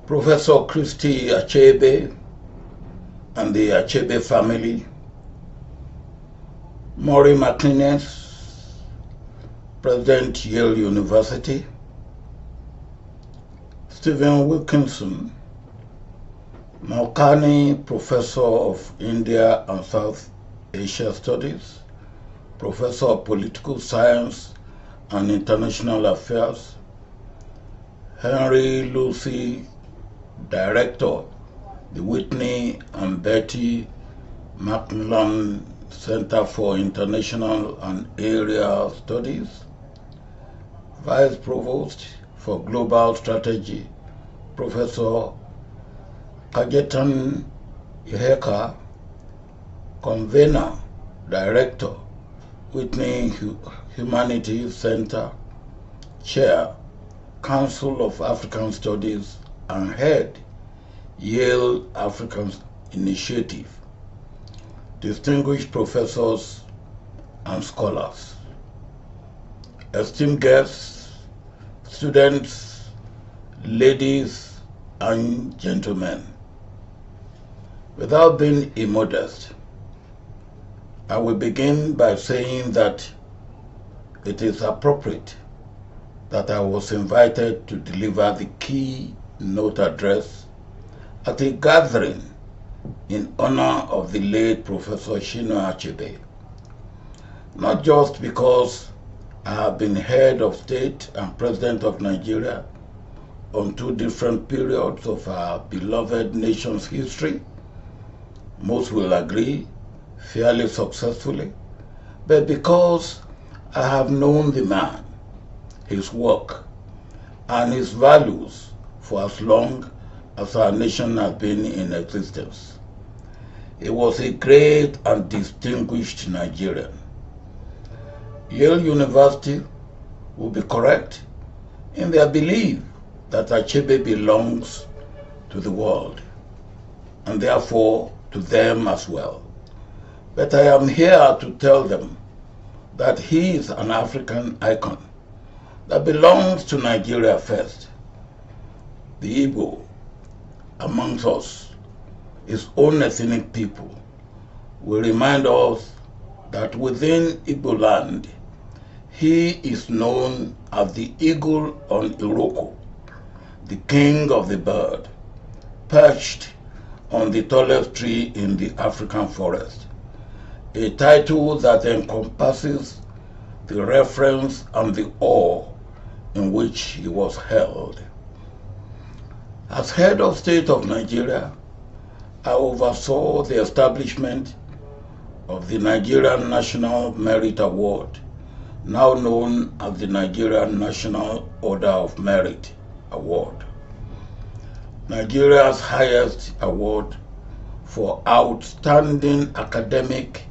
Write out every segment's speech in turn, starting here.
Professor Christy Achebe and the Achebe family, Maury McInnes, President Yale University, Stephen Wilkinson, Malkani, Professor of India and South Asia Studies, Professor of Political Science and International Affairs, Henry Lucy, Director, the Whitney and Betty Macmillan Center for International and Area Studies, Vice Provost for Global Strategy, Professor Kajetan Iheka, Convener, Director, Whitney Humanities Center, Chair, Council of African Studies, and Head, Yale African Initiative, distinguished professors and scholars, esteemed guests, students, ladies and gentlemen. Without being immodest, I will begin by saying that it is appropriate that I was invited to deliver the keynote address at a gathering in honor of the late Professor Chinua Achebe, not just because I have been head of state and president of Nigeria on two different periods of our beloved nation's history, most will agree, fairly successfully, but because I have known the man, his work, and his values for as long as our nation has been in existence. He was a great and distinguished Nigerian. Yale University will be correct in their belief that Achebe belongs to the world, and therefore to them as well. But I am here to tell them that he is an African icon that belongs to Nigeria first. The Igbo amongst us, his own ethnic people, will remind us that within Igbo land, he is known as the eagle on Iroko, the king of the bird, perched on the tallest tree in the African forest, a title that encompasses the reverence and the awe in which he was held. As head of state of Nigeria, I oversaw the establishment of the Nigerian National Merit Award, now known as the Nigerian National Order of Merit Award, Nigeria's highest award for outstanding academic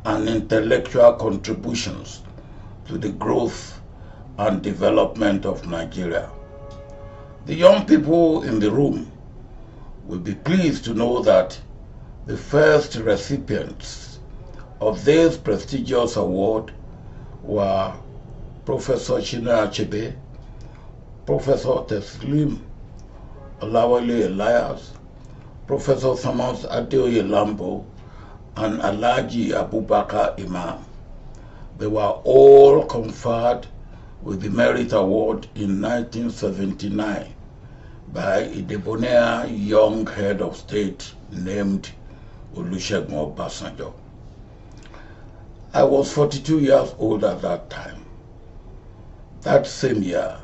and intellectual contributions to the growth and development of Nigeria. The young people in the room will be pleased to know that the first recipients of this prestigious award were Professor Chinua Achebe, Professor Teslim Olawale Elias, Professor Thomas Adeoye Lambo, and Alhaji Abubakar Imam. They were all conferred with the Merit Award in 1979 by a debonair young head of state named Olusegun Obasanjo. I was 42 years old at that time. That same year,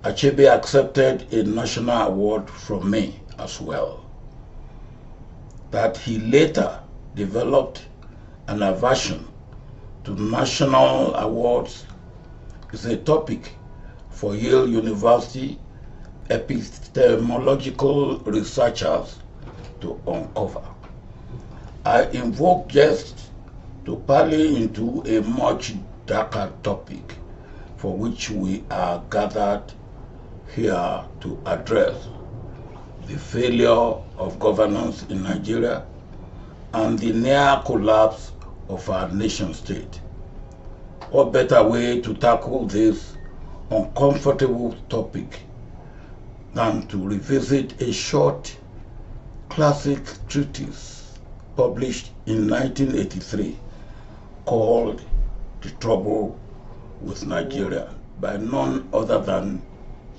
Achebe accepted a national award from me as well. That he later developed an aversion to national awards is a topic for Yale University epistemological researchers to uncover. I invoke just to parley into a much darker topic for which we are gathered here to address: the failure of governance in Nigeria and the near collapse of our nation state. What better way to tackle this uncomfortable topic than to revisit a short classic treatise published in 1983 called The Trouble with Nigeria by none other than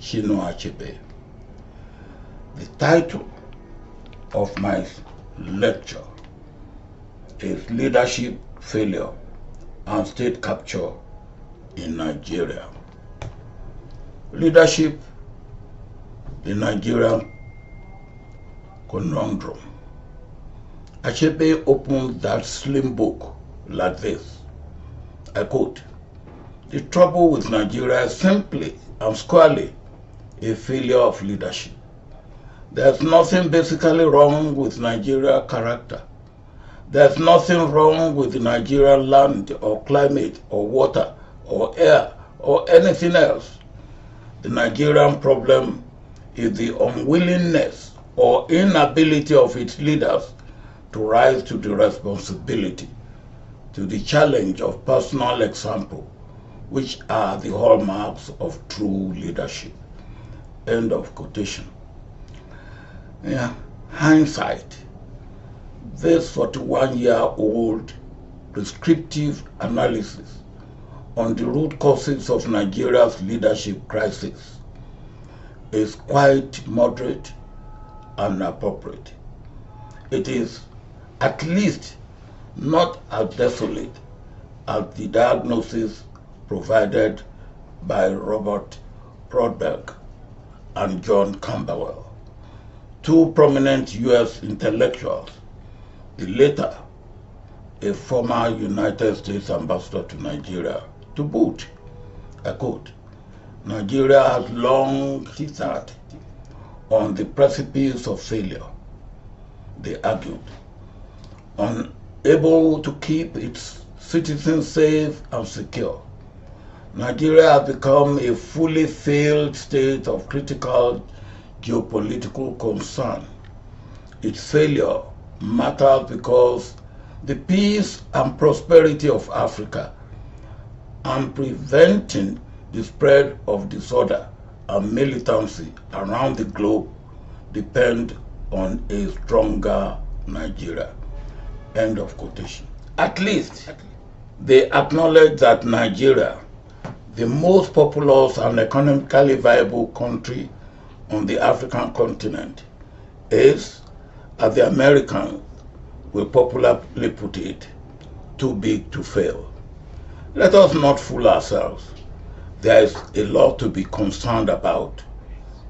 Chinua Achebe. The title of my lecture is Leadership Failure and State Capture in Nigeria. Leadership, the Nigerian conundrum. Achebe opened that slim book like this. I quote, "The trouble with Nigeria is simply and squarely a failure of leadership. There's nothing basically wrong with Nigeria's character. There's nothing wrong with the Nigerian land or climate or water or air or anything else. The Nigerian problem is the unwillingness or inability of its leaders to rise to the responsibility, to the challenge of personal example, which are the hallmarks of true leadership." End of quotation. Yeah, hindsight. This 41-year-old prescriptive analysis on the root causes of Nigeria's leadership crisis is quite moderate and appropriate. It is at least not as desolate as the diagnosis provided by Robert Brodbeck and John Campbell, two prominent U.S. intellectuals, the latter a former United States ambassador to Nigeria, to boot. I quote, "Nigeria has long teetered on the precipice of failure," they argued, unable to keep its citizens safe and secure. Nigeria has become a fully failed state of critical geopolitical concern. Its failure matters because the peace and prosperity of Africa and preventing the spread of disorder and militancy around the globe depend on a stronger Nigeria. End of quotation. At least they acknowledge that Nigeria, the most populous and economically viable country on the African continent, is, as the Americans will popularly put it, too big to fail. Let us not fool ourselves. There is a lot to be concerned about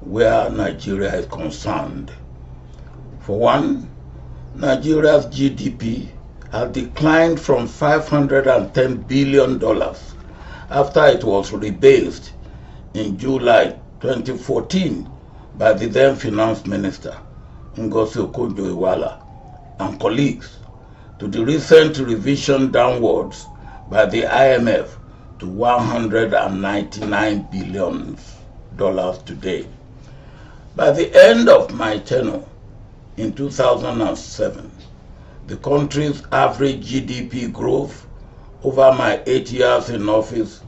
where Nigeria is concerned. For one, Nigeria's GDP has declined from $510 billion after it was rebased in July 2014 by the then Finance Minister, Ngozi Okonjo-Iweala, and colleagues, to the recent revision downwards by the IMF to $199 billion today. By the end of my tenure in 2007, the country's average GDP growth over my 8 years in office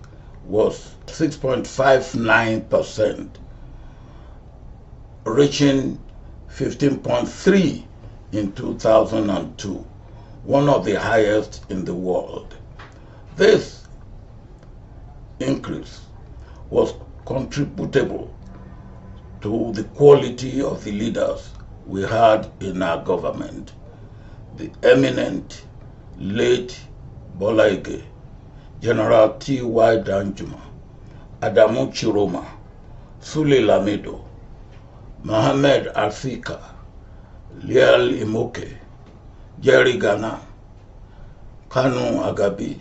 was 6.59%, reaching 15.3% in 2002, one of the highest in the world. This increase was contributable to the quality of the leaders we had in our government. The eminent late Bola Ige, General T.Y. Danjuma, Adamu Chiroma, Sule Lamido, Mohammed Alfika, Lial Imoke, Jerry Gana, Kanu Agabi,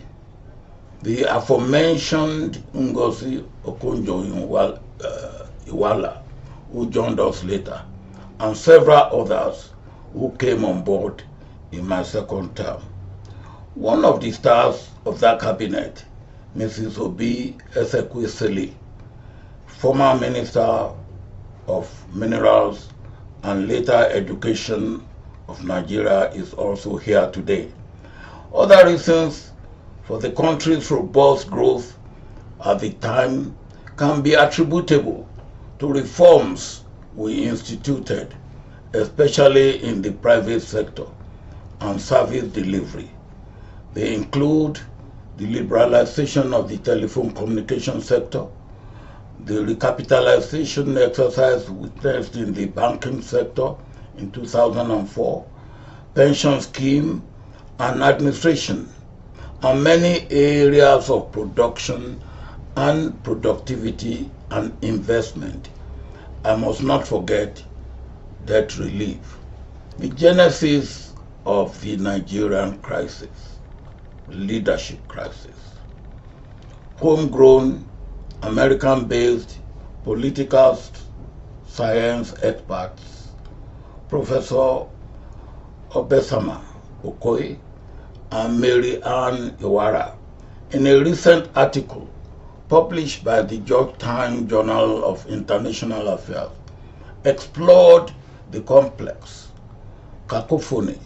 the aforementioned Ngozi Okonjo-Iweala, who joined us later, and several others who came on board in my second term. One of the stars of that cabinet, Mrs. Obi Ezekwesili, former Minister of Minerals and later Education of Nigeria, is also here today. Other reasons for the country's robust growth at the time can be attributable to reforms we instituted, especially in the private sector and service delivery. They include the liberalization of the telephone communication sector, the recapitalization exercise witnessed in the banking sector in 2004, pension scheme and administration, and many areas of production and productivity and investment. I must not forget debt relief. The genesis of the Nigerian crisis, leadership crisis. Homegrown, American-based political science experts, Professor Obasanjo Okoye and Mary Ann Iwara, in a recent article published by the Georgetown Journal of International Affairs, explored the complex cacophony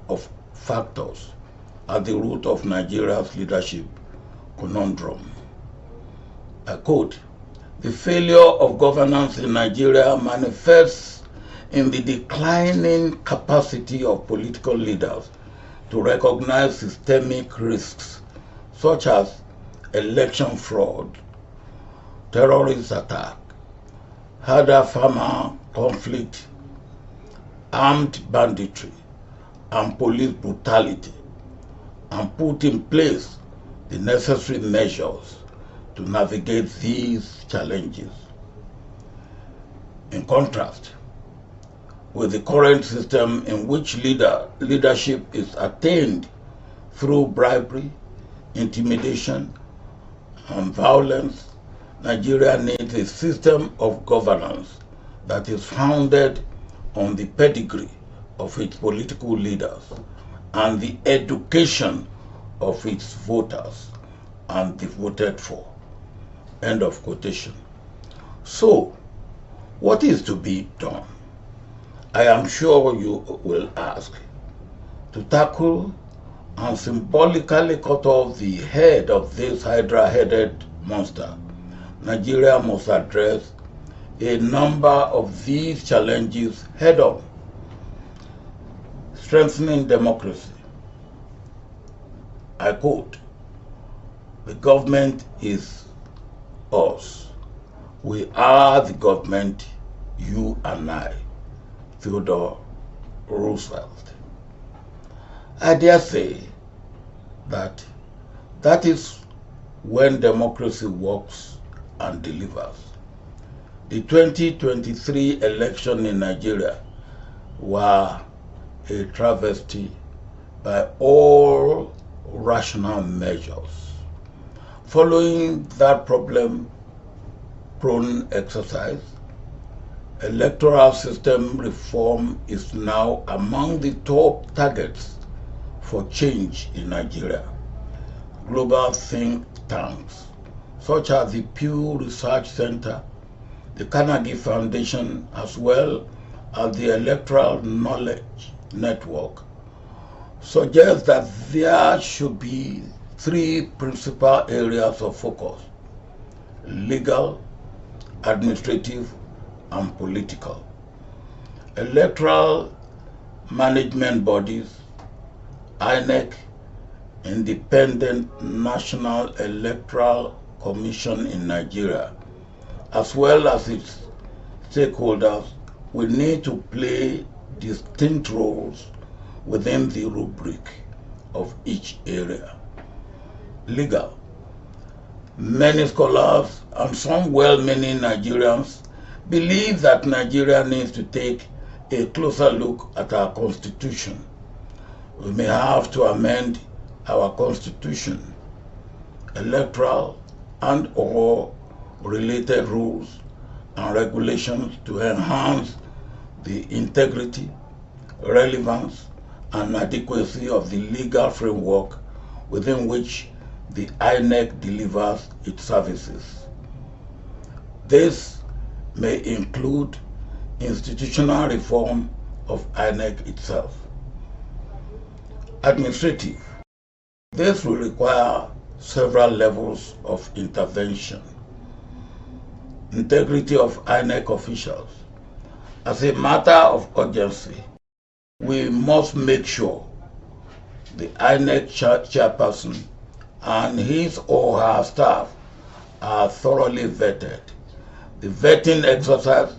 of factors at the root of Nigeria's leadership conundrum. I quote, "The failure of governance in Nigeria manifests in the declining capacity of political leaders to recognize systemic risks such as election fraud, terrorist attack, herder-farmer conflict, armed banditry, and police brutality, and put in place the necessary measures to navigate these challenges." In contrast, with the current system in which leadership is attained through bribery, intimidation, and violence, Nigeria needs a system of governance that is founded on the pedigree of its political leaders and the education of its voters and the voted for. End of quotation. So, what is to be done? I am sure you will ask. To tackle and symbolically cut off the head of this hydra-headed monster, Nigeria must address a number of these challenges head-on. Strengthening democracy. I quote, "The government is us. We are the government, you and I." Theodore Roosevelt. I dare say that is when democracy works and delivers. The 2023 election in Nigeria were a travesty by all rational measures. Following that problem-prone exercise, electoral system reform is now among the top targets for change in Nigeria. Global think tanks such as the Pew Research Center, the Carnegie Foundation, as well as the Electoral Knowledge Network, suggest that there should be three principal areas of focus: legal, administrative, and political. Electoral management bodies, INEC, Independent National Electoral Commission in Nigeria, as well as its stakeholders, will need to play distinct roles within the rubric of each area. Legal. Many scholars and some well-meaning Nigerians believe that Nigeria needs to take a closer look at our constitution. We may have to amend our constitution, electoral and/or related rules and regulations to enhance the integrity, relevance, and adequacy of the legal framework within which the INEC delivers its services. This may include institutional reform of INEC itself. Administrative. This will require several levels of intervention. Integrity of INEC officials, As a matter of urgency, we must make sure the INEC chairperson and his or her staff are thoroughly vetted. The vetting exercise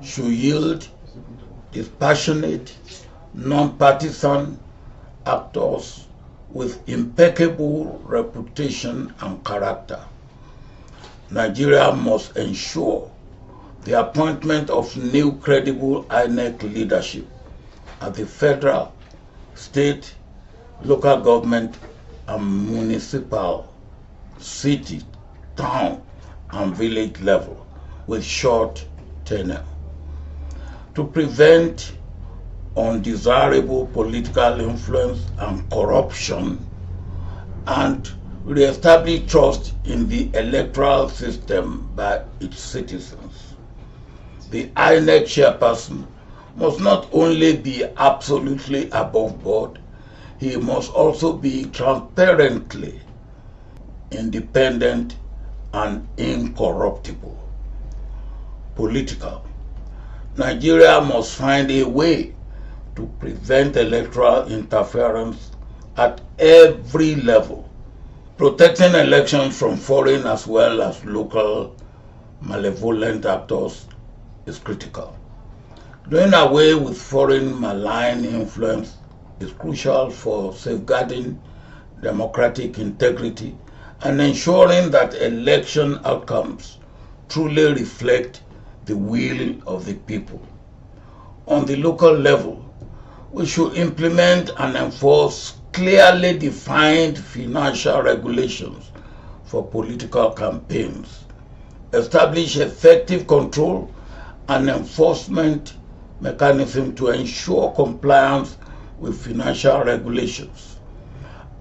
should yield dispassionate, non-partisan actors with impeccable reputation and character. Nigeria must ensure the appointment of new credible INEC leadership at the federal, state, local government and municipal, city, town and village level with short tenure. To prevent undesirable political influence and corruption and re-establish trust in the electoral system by its citizens, the INEC chairperson must not only be absolutely above board, he must also be transparently independent and incorruptible. Political. Nigeria must find a way to prevent electoral interference at every level. Protecting elections from foreign as well as local malevolent actors is critical. Doing away with foreign malign influence is crucial for safeguarding democratic integrity and ensuring that election outcomes truly reflect the will of the people. On the local level, we should implement and enforce clearly defined financial regulations for political campaigns, establish effective control and enforcement mechanism to ensure compliance with financial regulations,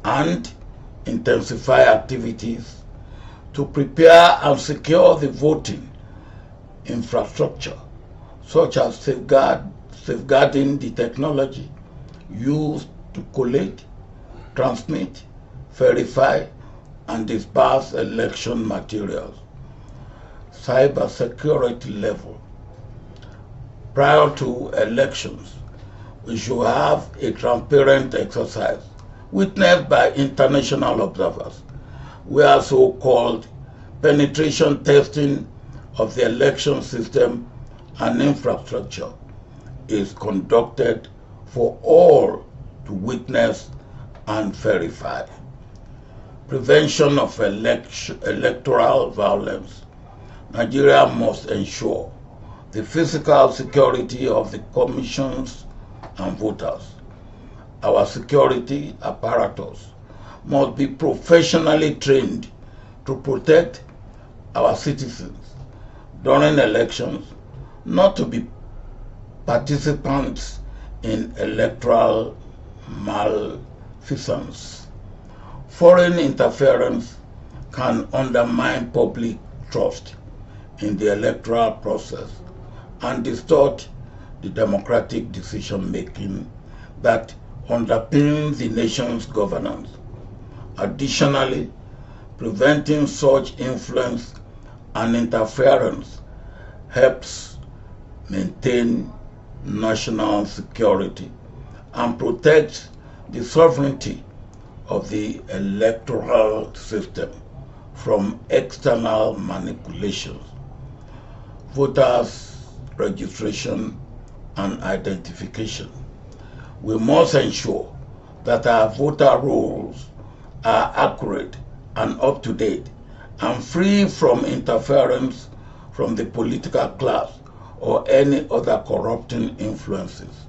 and intensify activities to prepare and secure the voting infrastructure, such as safeguarding the technology used to collate, transmit, verify, and disperse election materials. Cybersecurity level. Prior to elections, we should have a transparent exercise witnessed by international observers, where so-called penetration testing of the election system and infrastructure is conducted for all to witness and verify. Prevention of electoral violence. Nigeria must ensure the physical security of the commissions and voters. Our security apparatus must be professionally trained to protect our citizens during elections, not to be participants in electoral malfeasance. Foreign interference can undermine public trust in the electoral process and distort the democratic decision-making that underpins the nation's governance. Additionally, preventing such influence and interference helps maintain national security and protects the sovereignty of the electoral system from external manipulations. Voters' registration and identification. We must ensure that our voter rolls are accurate and up-to-date and free from interference from the political class or any other corrupting influences.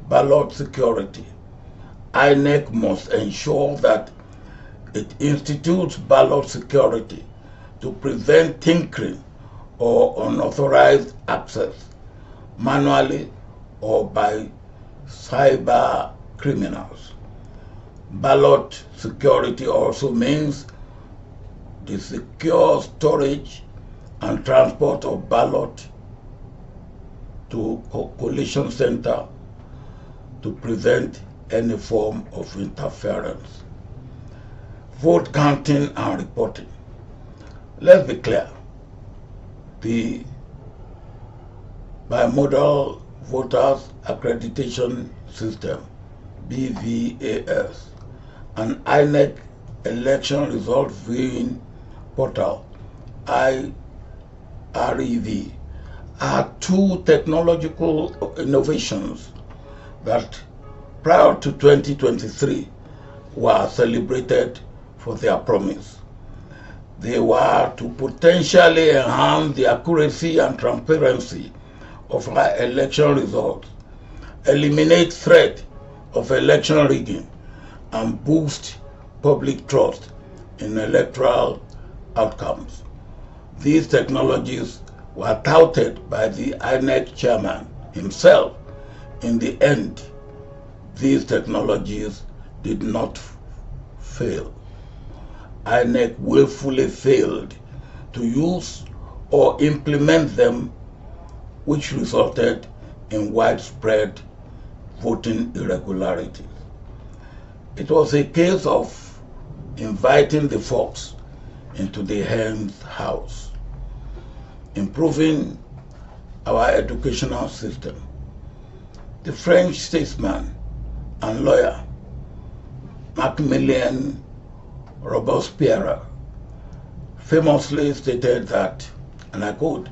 Ballot security. INEC must ensure that it institutes ballot security to prevent tinkering or unauthorized access, manually or by cyber criminals. Ballot security also means the secure storage and transport of ballot to collation center to prevent any form of interference. Vote counting and reporting. Let's be clear. The Bimodal Voters Accreditation System, BVAS, and INEC Election Result Viewing Portal, IREV, are two technological innovations that prior to 2023 were celebrated for their promise. They were to potentially enhance the accuracy and transparency of our election results, eliminate threat of election rigging, and boost public trust in electoral outcomes. These technologies were touted by the INEC chairman himself. In the end, these technologies did not fail. INEC willfully failed to use or implement them, which resulted in widespread voting irregularities. It was a case of inviting the fox into the hen's house. Improving our educational system. The French statesman and lawyer Maximilien Robespierre famously stated that, and I quote,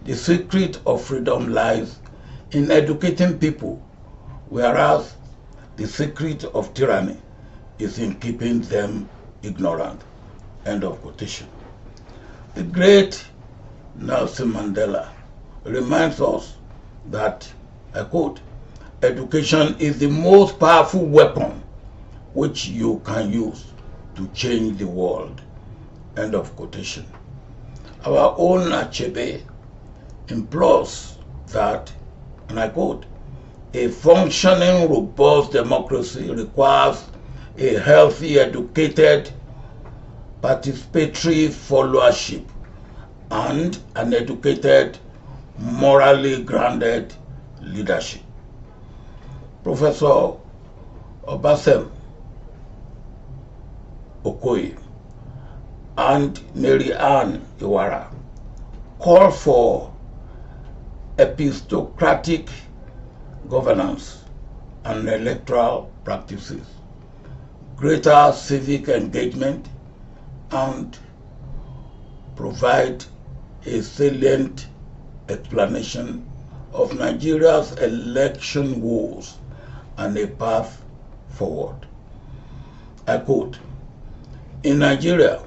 "The secret of freedom lies in educating people, whereas the secret of tyranny is in keeping them ignorant." End of quotation. The great Nelson Mandela reminds us that, I quote, "Education is the most powerful weapon which you can use to change the world." End of quotation. Our own Achebe implores that, and I quote, "A functioning, robust democracy requires a healthy, educated, participatory followership and an educated, morally grounded leadership." Professor Obasanjo Okoye and Mary Ann Iwara call for epistocratic governance and electoral practices, greater civic engagement, and provide a salient explanation of Nigeria's election woes and a path forward. I quote, "In Nigeria,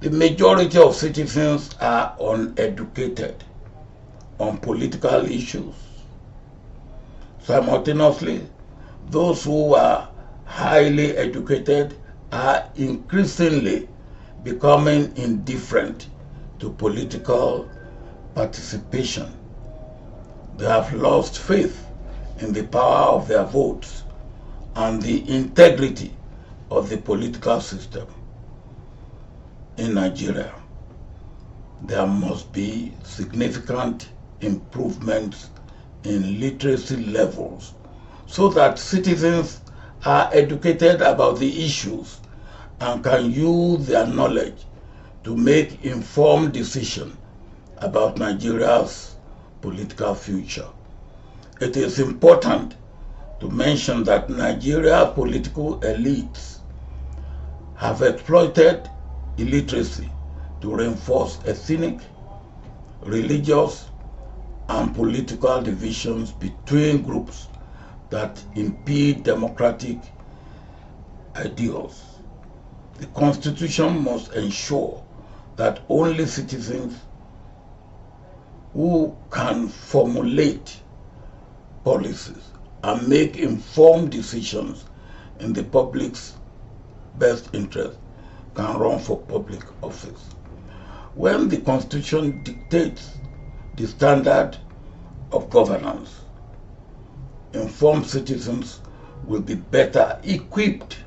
the majority of citizens are uneducated on political issues. Simultaneously, those who are highly educated are increasingly becoming indifferent to political participation. They have lost faith in the power of their votes and the integrity of the political system. In Nigeria, there must be significant improvements in literacy levels so that citizens are educated about the issues and can use their knowledge to make informed decisions about Nigeria's political future. It is important to mention that Nigeria's political elites have exploited illiteracy to reinforce ethnic, religious, and political divisions between groups that impede democratic ideals. The Constitution must ensure that only citizens who can formulate policies and make informed decisions in the public's best interest can run for public office. When the Constitution dictates the standard of governance, informed citizens will be better equipped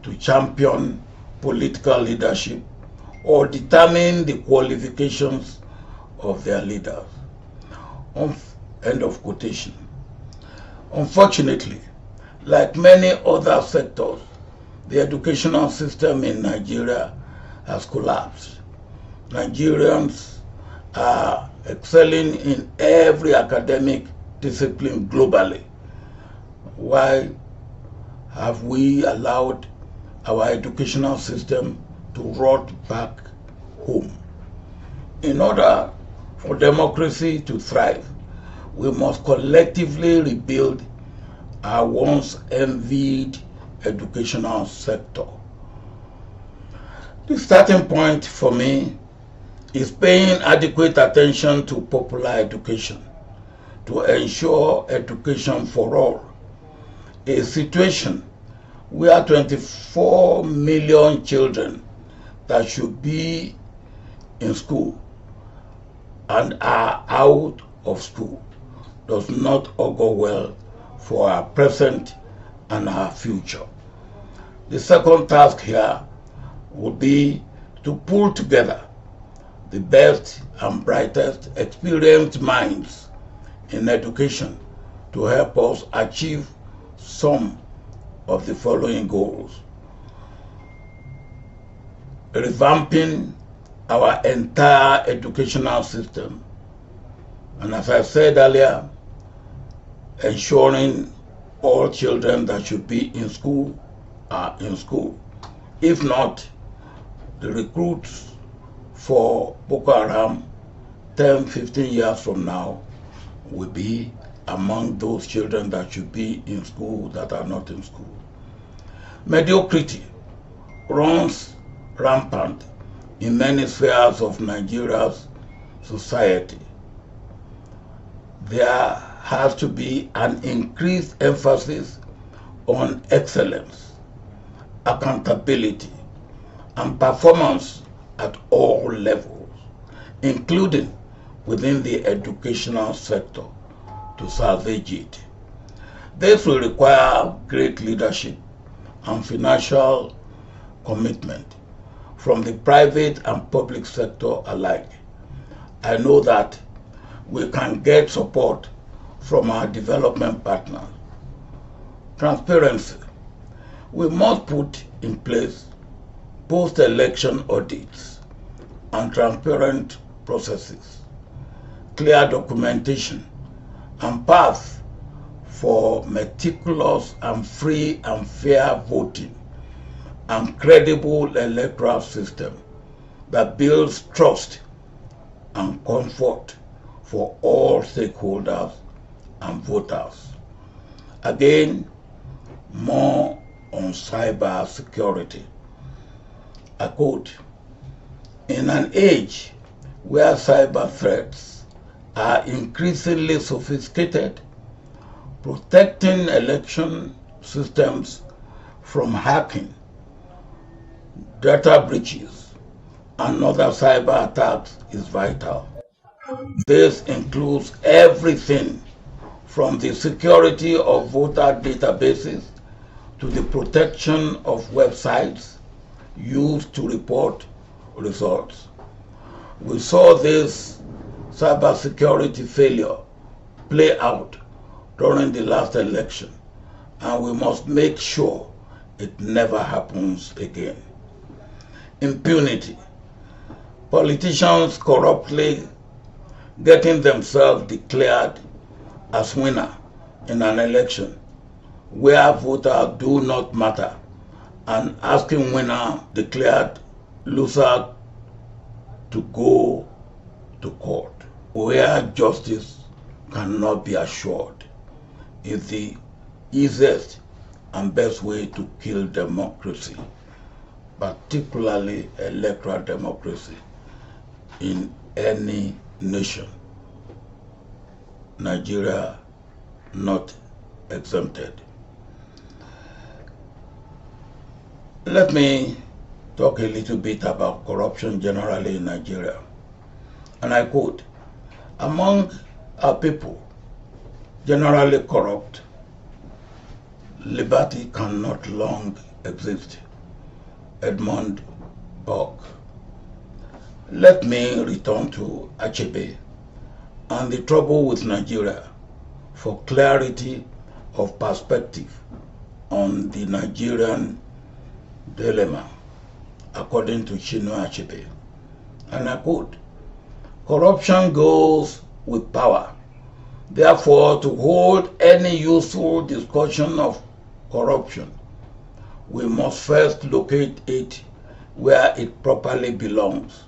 to champion political leadership or determine the qualifications of their leaders. End of quotation. Unfortunately, like many other sectors, the educational system in Nigeria has collapsed. Nigerians are excelling in every academic discipline globally. Why have we allowed our educational system to rot back home? In order for democracy to thrive, we must collectively rebuild our once envied educational sector. The starting point for me is paying adequate attention to popular education to ensure education for all. A situation where 24 million children that should be in school and are out of school does not augur well for our present and our future. The second task here would be to pull together the best and brightest experienced minds in education to help us achieve some of the following goals: revamping our entire educational system, and as I said earlier, ensuring all children that should be in school are in school. If not, the recruits for Boko Haram 10-15 years from now will be among those children that should be in school that are not in school. Mediocrity runs rampant in many spheres of Nigeria's society. There has to be an increased emphasis on excellence, accountability, and performance at all levels, including within the educational sector, to salvage it. This will require great leadership and financial commitment from the private and public sector alike. I know that we can get support from our development partners. Transparency. We must put in place post-election audits and transparent processes, clear documentation, and paths for meticulous and free and fair voting, and credible electoral system that builds trust and comfort for all stakeholders and voters. Again, more on cyber security. I quote, "In an age where cyber threats are increasingly sophisticated, protecting election systems from hacking, data breaches, and other cyber attacks is vital. This includes everything from the security of voter databases to the protection of websites used to report results." We saw this cybersecurity failure play out during the last election, and we must make sure it never happens again. Impunity. Politicians corruptly getting themselves declared as winner in an election where voters do not matter, and asking winner declared loser to go to court, where justice cannot be assured, is the easiest and best way to kill democracy, particularly electoral democracy, in any nation. Nigeria not exempted. Let me talk a little bit about corruption generally in Nigeria. And I quote, "Among our people, generally corrupt, liberty cannot long exist." Edmund Burke. Let me return to Achebe and the trouble with Nigeria for clarity of perspective on the Nigerian dilemma, according to Chinua Achebe. And I quote, Corruption goes with power. Therefore, to hold any useful discussion of corruption, we must first locate it where it properly belongs,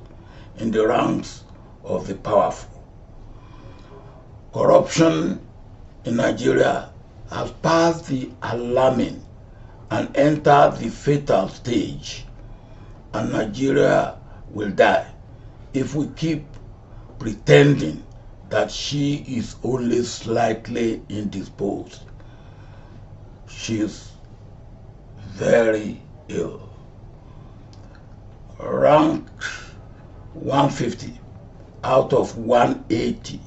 in the ranks of the powerful. Corruption in Nigeria has passed the alarming and entered the fatal stage, and Nigeria will die if we keep pretending that she is only slightly indisposed. She is very ill. Ranked 150 out of 180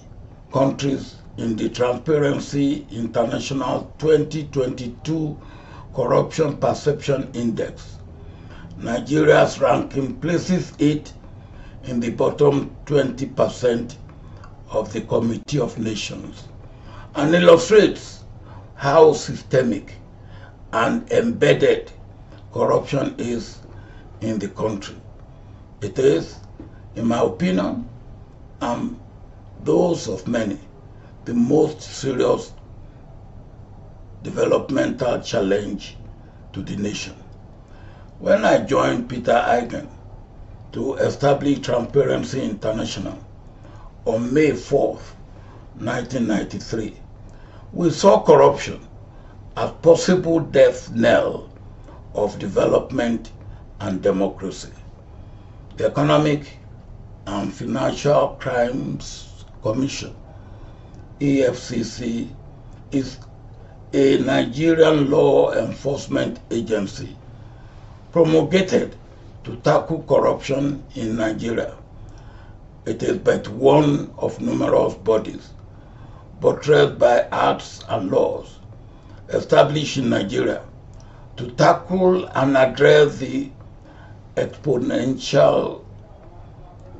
countries in the Transparency International 2022 Corruption Perception Index, Nigeria's ranking places it in the bottom 20% of the Committee of Nations, and illustrates how systemic and embedded corruption is in the country. It is, in my opinion, and those of many, the most serious developmental challenge to the nation. When I joined Peter Eigen to establish Transparency International on May 4th, 1993, we saw corruption as possible death knell of development and democracy. The Economic and Financial Crimes Commission, EFCC, is a Nigerian law enforcement agency promulgated to tackle corruption in Nigeria. It is but one of numerous bodies, buttressed by acts and laws, established in Nigeria to tackle and address the exponential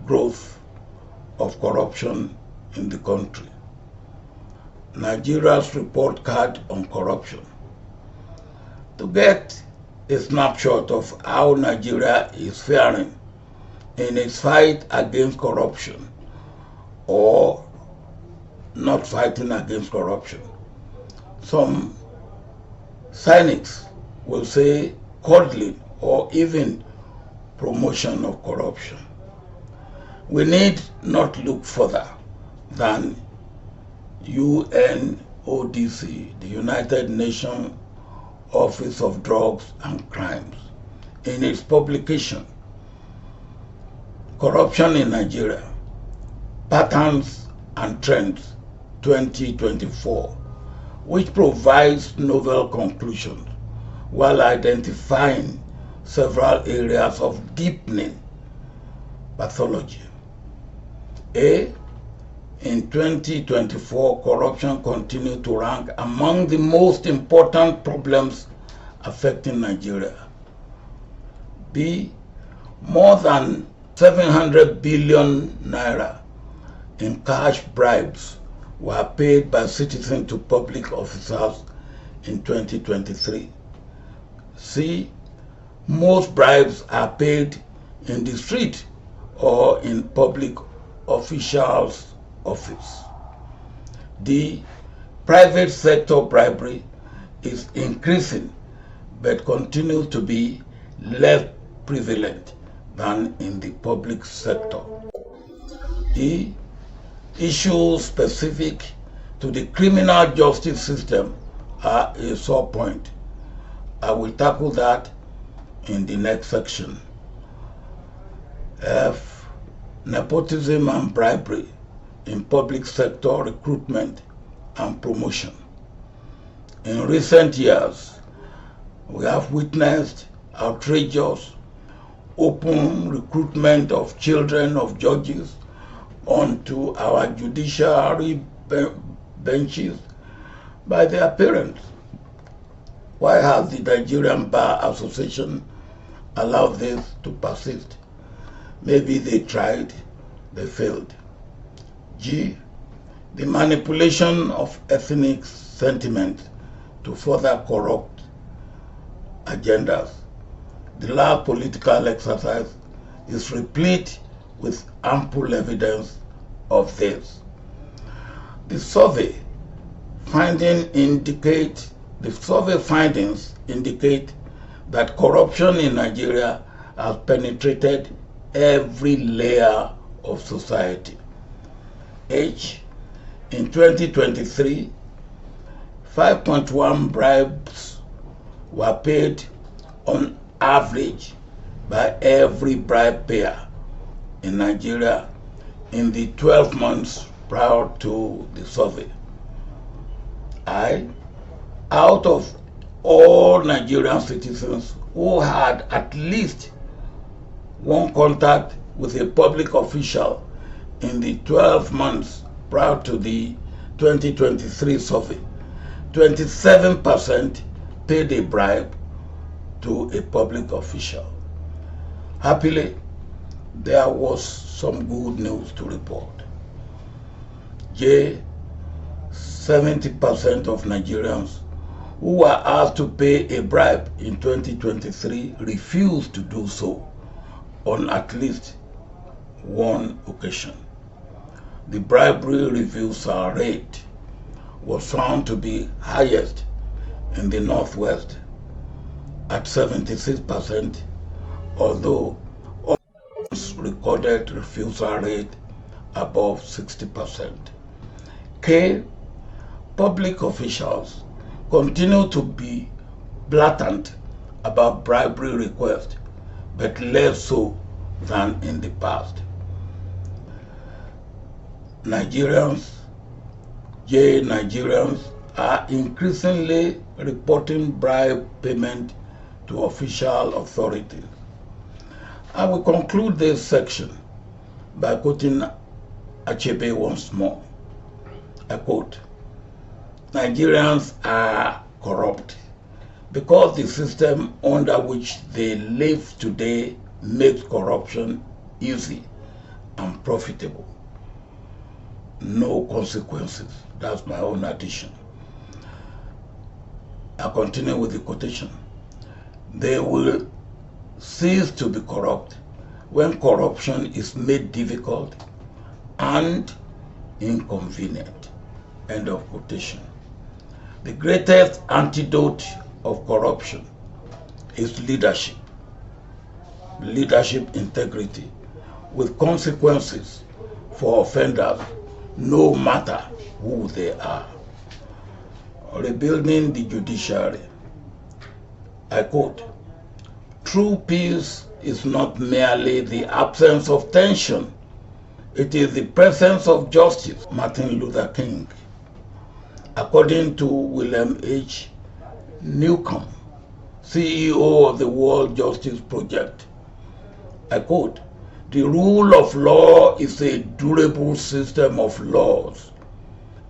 growth of corruption in the country. Nigeria's report card on corruption. To get a snapshot of how Nigeria is faring in its fight against corruption, or not fighting against corruption, some cynics will say coddling or even promotion of corruption. We need not look further than UNODC, the United Nations Office of Drugs and Crimes, in its publication, Corruption in Nigeria, Patterns and Trends 2024, which provides novel conclusions while identifying several areas of deepening pathology. In 2024, corruption continued to rank among the most important problems affecting Nigeria. B, more than 700 billion naira in cash bribes were paid by citizens to public officers in 2023. C, most bribes are paid in the street or in public officials' office. The private sector bribery is increasing but continues to be less prevalent than in the public sector. The issues specific to the criminal justice system are a sore point. I will tackle that in the next section. F, nepotism and bribery in public sector recruitment and promotion. In recent years, we have witnessed outrageous open recruitment of children of judges onto our judiciary benches by their parents. Why has the Nigerian Bar Association allowed this to persist? Maybe they tried, they failed. G, the manipulation of ethnic sentiment to further corrupt agendas. The last political exercise is replete with ample evidence of this. The survey findings indicate that corruption in Nigeria has penetrated every layer of society. In 2023, 5.1 bribes were paid on average by every bribe payer in Nigeria in the 12 months prior to the survey. Out of all Nigerian citizens who had at least one contact with a public official in the 12 months prior to the 2023 survey, 27% paid a bribe to a public official. Happily, there was some good news to report. 70% of Nigerians who were asked to pay a bribe in 2023 refused to do so on at least one occasion. The bribery refusal rate was found to be highest in the Northwest at 76%, although others recorded refusal rate above 60%. Public officials continue to be blatant about bribery requests, but less so than in the past. Nigerians are increasingly reporting bribe payment to official authorities. I will conclude this section by quoting Achebe once more. I quote, "Nigerians are corrupt because the system under which they live today makes corruption easy and profitable. No consequences." That's my own addition. I continue with the quotation. "They will cease to be corrupt when corruption is made difficult and inconvenient." End of quotation. The greatest antidote of corruption is leadership integrity, with consequences for offenders no matter who they are. Rebuilding the judiciary. I quote, "True peace is not merely the absence of tension, it is the presence of justice." Martin Luther King. According to William H. Newcomb, CEO of the World Justice Project, I quote, "The rule of law is a durable system of laws,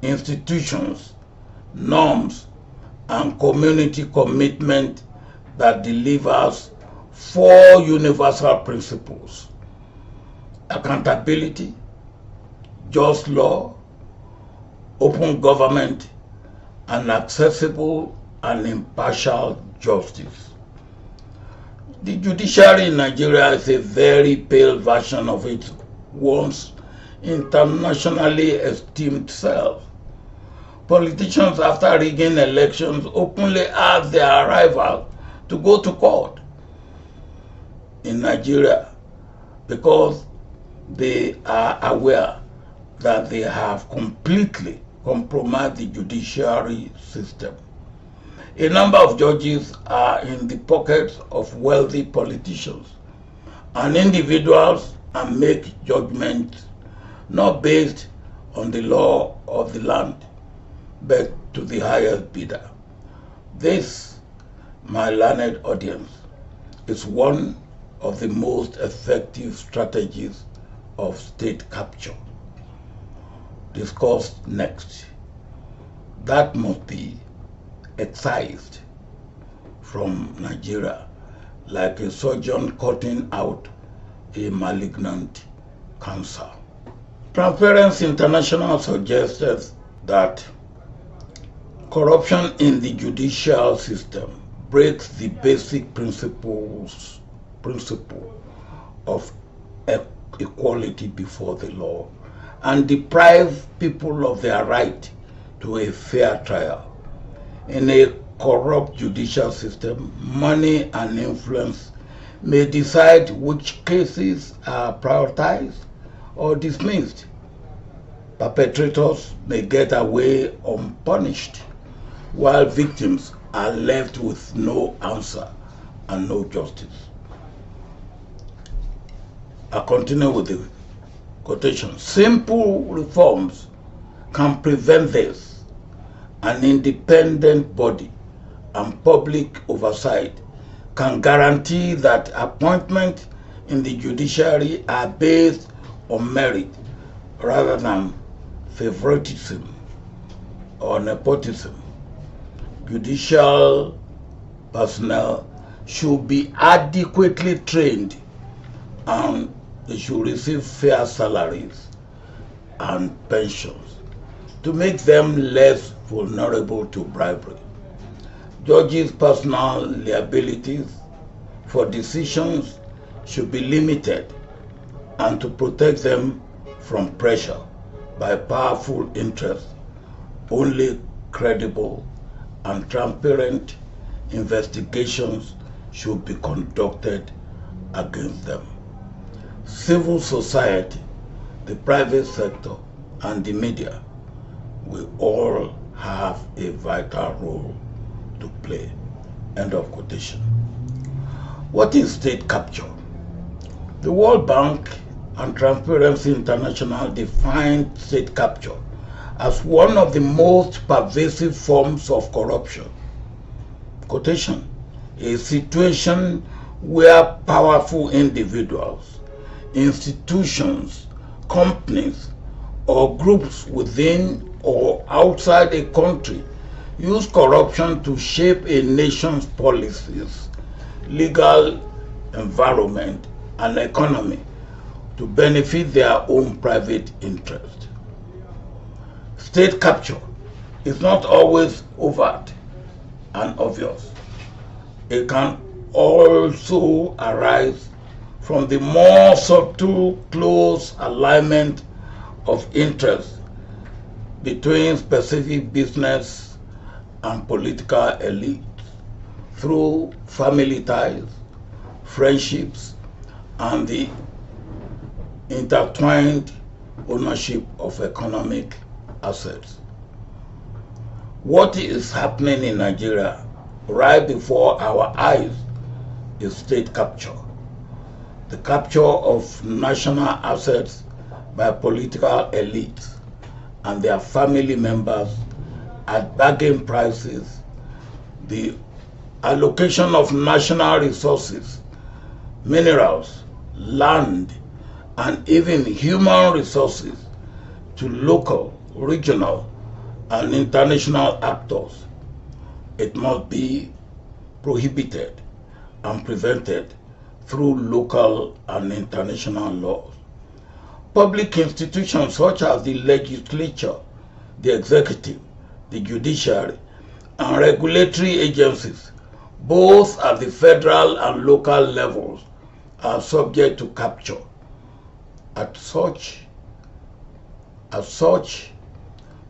institutions, norms, and community commitment that delivers 4 universal principles: accountability, just law, open government, and accessible and impartial justice." The judiciary in Nigeria is a very pale version of its once internationally esteemed self. Politicians, after rigging elections, openly ask their rivals to go to court in Nigeria because they are aware that they have completely compromised the judiciary system. A number of judges are in the pockets of wealthy politicians and individuals and make judgments not based on the law of the land, but to the highest bidder. This, my learned audience, is one of the most effective strategies of state capture. Discussed next. That must be excised from Nigeria like a surgeon cutting out a malignant cancer. Transparency International suggested that corruption in the judicial system breaks the basic principle of equality before the law and deprive people of their right to a fair trial. In a corrupt judicial system, money and influence may decide which cases are prioritized or dismissed. Perpetrators may get away unpunished, while victims are left with no answer and no justice. I continue with the quotation. Simple reforms can prevent this. An independent body and public oversight can guarantee that appointments in the judiciary are based on merit rather than favoritism or nepotism. Judicial personnel should be adequately trained and they should receive fair salaries and pensions to make them less vulnerable to bribery. Judges' personal liabilities for decisions should be limited, and to protect them from pressure by powerful interests, only credible and transparent investigations should be conducted against them. Civil society, the private sector, and the media will all have a vital role to play. End of quotation. What is state capture? The World Bank and Transparency International define state capture as one of the most pervasive forms of corruption. Quotation: a situation where powerful individuals, institutions, companies, or groups within or outside a country use corruption to shape a nation's policies, legal environment, and economy to benefit their own private interest. State capture is not always overt and obvious. It can also arise from the more subtle, close alignment of interests between specific business and political elites through family ties, friendships, and the intertwined ownership of economic assets. What is happening in Nigeria right before our eyes is state capture. The capture of national assets by political elites and their family members at bargain prices, the allocation of national resources, minerals, land, and even human resources to local, regional, and international actors. It must be prohibited and prevented through local and international laws. Public institutions such as the legislature, the executive, the judiciary, and regulatory agencies, both at the federal and local levels, are subject to capture. As such,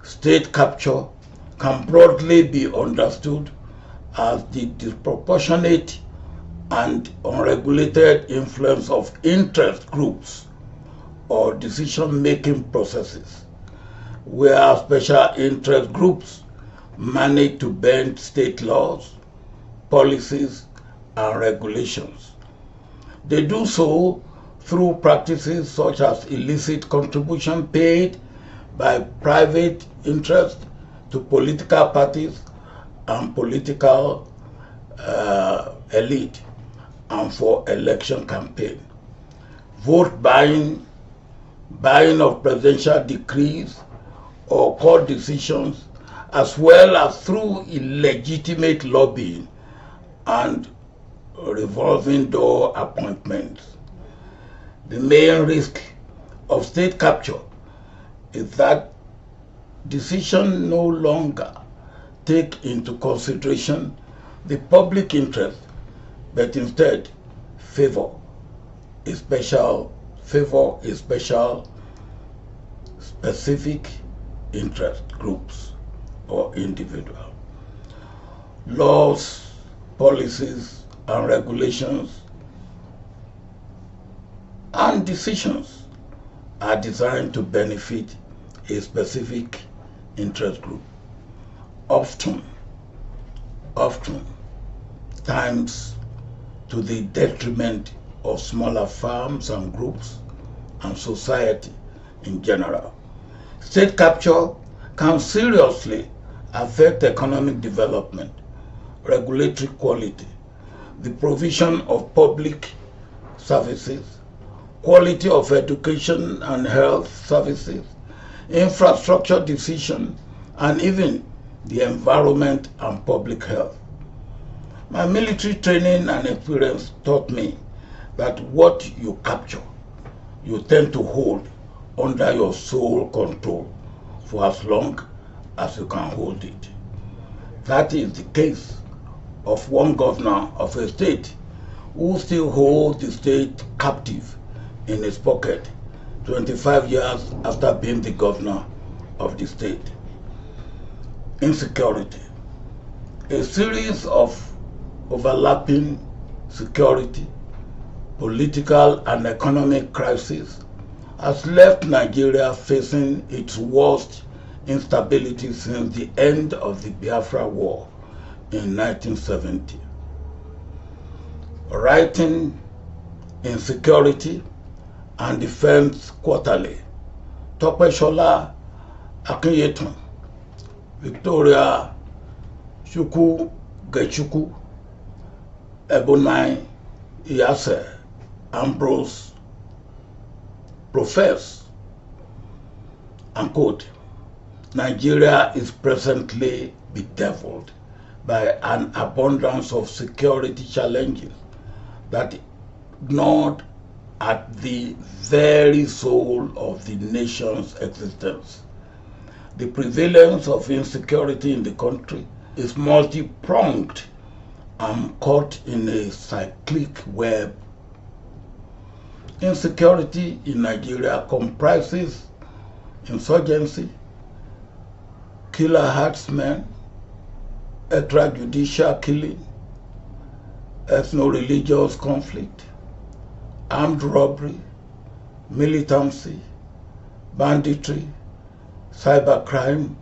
state capture can broadly be understood as the disproportionate and unregulated influence of interest groups or decision-making processes, where special interest groups manage to bend state laws, policies, and regulations. They do so through practices such as illicit contribution paid by private interests to political parties and political elite and for election campaign, vote buying, buying of presidential decrees or court decisions, as well as through illegitimate lobbying and revolving door appointments. The main risk of state capture is that decisions no longer take into consideration the public interest, but instead favor a special specific interest groups or individuals. Laws, policies, and regulations and decisions are designed to benefit a specific interest group, often times to the detriment of smaller firms and groups and society in general. State capture can seriously affect economic development, regulatory quality, the provision of public services, quality of education and health services, infrastructure decision, and even the environment and public health. My military training and experience taught me that what you capture, you tend to hold under your sole control for as long as you can hold it. That is the case of one governor of a state who still holds the state captive in his pocket 25 years after being the governor of the state. Insecurity. A series of overlapping security, political and economic crises has left Nigeria facing its worst instability since the end of the Biafra War in 1970. Writing Insecurity and Defense Quarterly, Topeshola Akinyetun, Victoria Chukwu Gechukwu, Ebonai Iyase, Ambrose profess, and quote, Nigeria is presently bedeviled by an abundance of security challenges that gnawed at the very soul of the nation's existence. The prevalence of insecurity in the country is multi-pronged and caught in a cyclic web. Insecurity in Nigeria comprises insurgency, killer herdsmen, extrajudicial killing, ethno-religious conflict, armed robbery, militancy, banditry, cybercrime,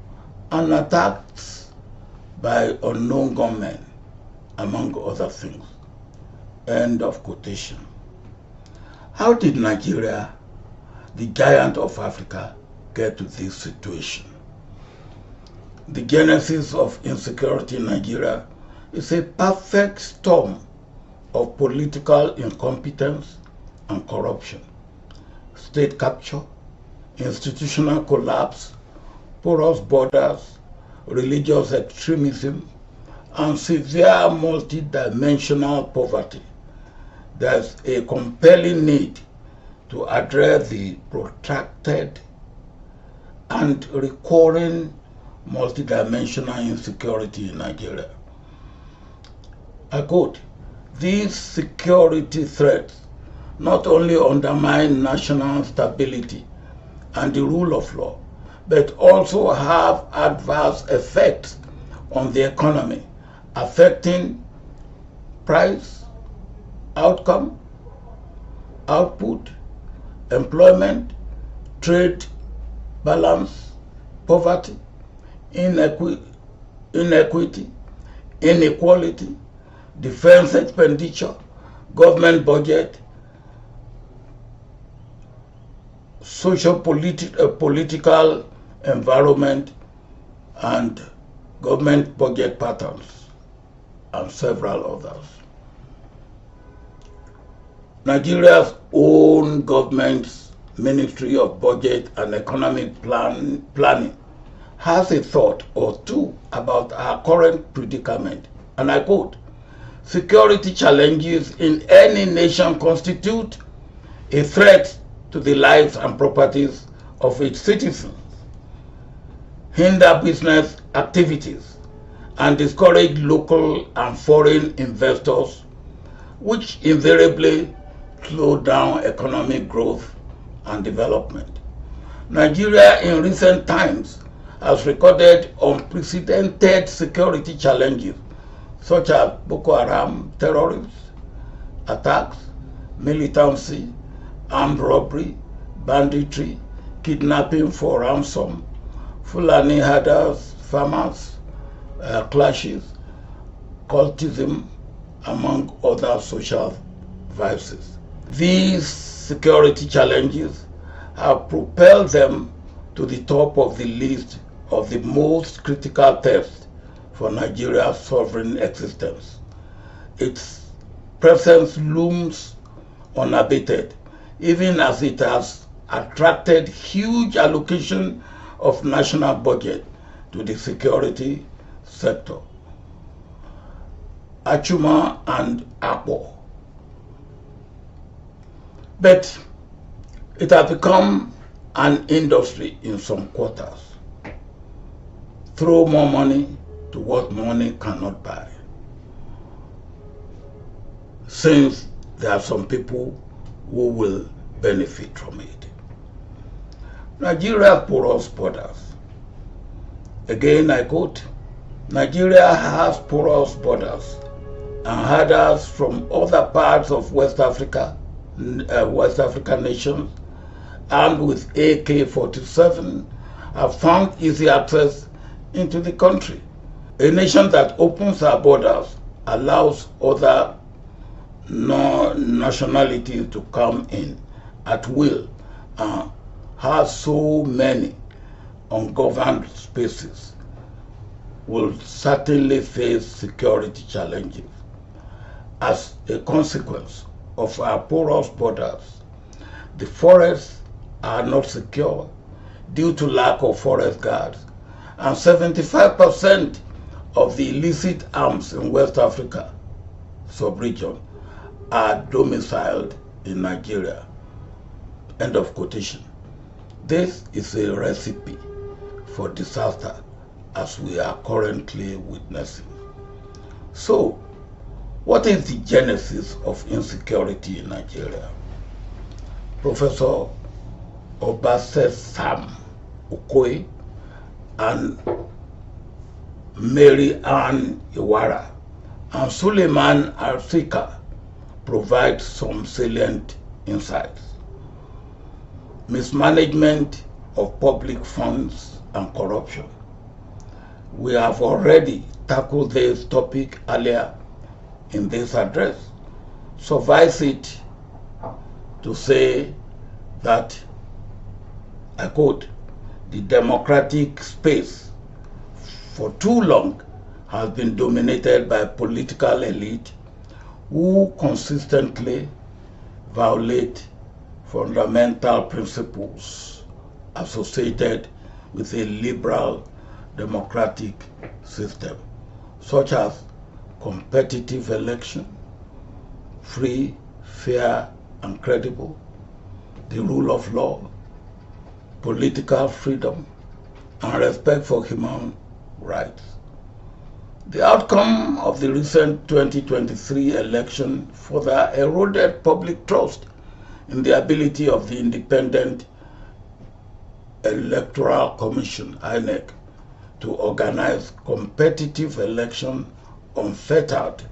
and attacks by unknown gunmen, among other things. End of quotation. How did Nigeria, the giant of Africa, get to this situation? The genesis of insecurity in Nigeria is a perfect storm of political incompetence and corruption, state capture, institutional collapse, porous borders, religious extremism, and severe multi-dimensional poverty. There's a compelling need to address the protracted and recurring multidimensional insecurity in Nigeria. I quote, these security threats not only undermine national stability and the rule of law, but also have adverse effects on the economy, affecting price, outcome, output, employment, trade balance, poverty, inequity, inequality, defense expenditure, government budget, political environment, and government budget patterns, and several others. Nigeria's own government's Ministry of Budget and Economic Planning has a thought or two about our current predicament, and I quote, security challenges in any nation constitute a threat to the lives and properties of its citizens, hinder business activities, and discourage local and foreign investors, which invariably slow down economic growth and development. Nigeria in recent times has recorded unprecedented security challenges such as Boko Haram terrorists, attacks, militancy, armed robbery, banditry, kidnapping for ransom, Fulani herders, farmers, clashes, cultism, among other social vices. These security challenges have propelled them to the top of the list of the most critical threats for Nigeria's sovereign existence. Its presence looms unabated, even as it has attracted huge allocation of national budget to the security sector. Achuma and Akpo. But it has become an industry in some quarters. Throw more money to what money cannot buy. Since there are some people who will benefit from it. Nigeria's porous borders. Again, I quote, Nigeria has porous borders and herders from other parts of West African nations, armed with AK-47, have found easy access into the country. A nation that opens her borders allows other nationalities to come in at will and has so many ungoverned spaces will certainly face security challenges. As a consequence of our porous borders, the forests are not secure due to lack of forest guards, and 75% of the illicit arms in West Africa sub-region are domiciled in Nigeria. End of quotation. This is a recipe for disaster as we are currently witnessing. So, what is the genesis of insecurity in Nigeria? Professor Obasanjo Okoye and Mary Ann Iwara and Suleiman Arsika provide some salient insights. Mismanagement of public funds and corruption. We have already tackled this topic earlier in this address. Suffice it to say that, I quote, the democratic space for too long has been dominated by political elite who consistently violate fundamental principles associated with a liberal democratic system, such as competitive election, free, fair, and credible, the rule of law, political freedom, and respect for human rights. The outcome of the recent 2023 election further eroded public trust in the ability of the Independent Electoral Commission, INEC, to organize competitive election unfettered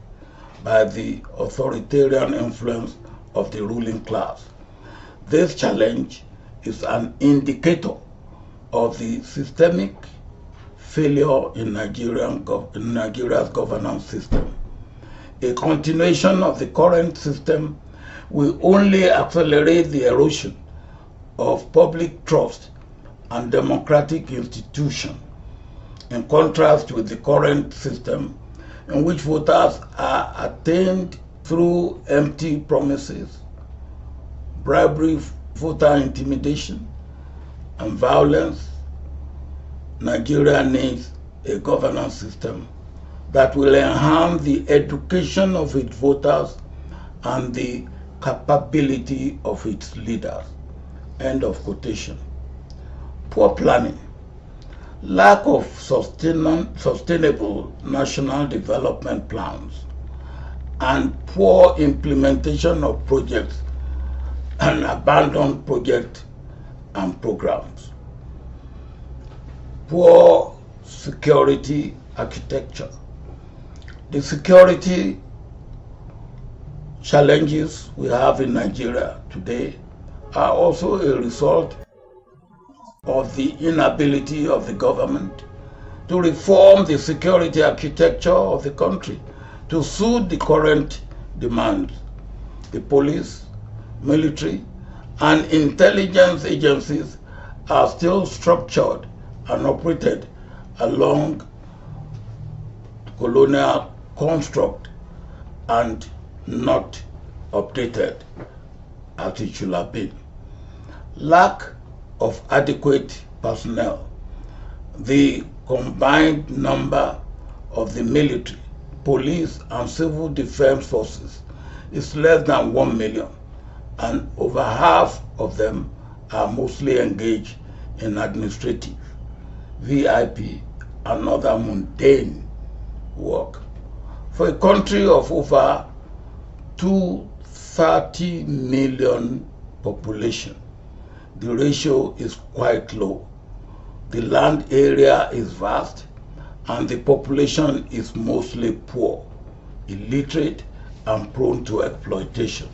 by the authoritarian influence of the ruling class. This challenge is an indicator of the systemic failure in Nigeria's governance system. A continuation of the current system will only accelerate the erosion of public trust and democratic institutions, in contrast with the current system in which voters are attained through empty promises, bribery, voter intimidation, and violence. Nigeria needs a governance system that will enhance the education of its voters and the capability of its leaders. End of quotation. Poor planning, lack of sustainable national development plans, and poor implementation of projects and abandoned projects and programs. Poor security architecture. The security challenges we have in Nigeria today are also a result of the inability of the government to reform the security architecture of the country to suit the current demands. The police, military, and intelligence agencies are still structured and operated along colonial construct and not updated as it should have been. Lack of adequate personnel. The combined number of the military, police, and civil defense forces is less than 1 million, and over half of them are mostly engaged in administrative, VIP, and other mundane work. For a country of over 230 million population, the ratio is quite low. The land area is vast and the population is mostly poor, illiterate, and prone to exploitation.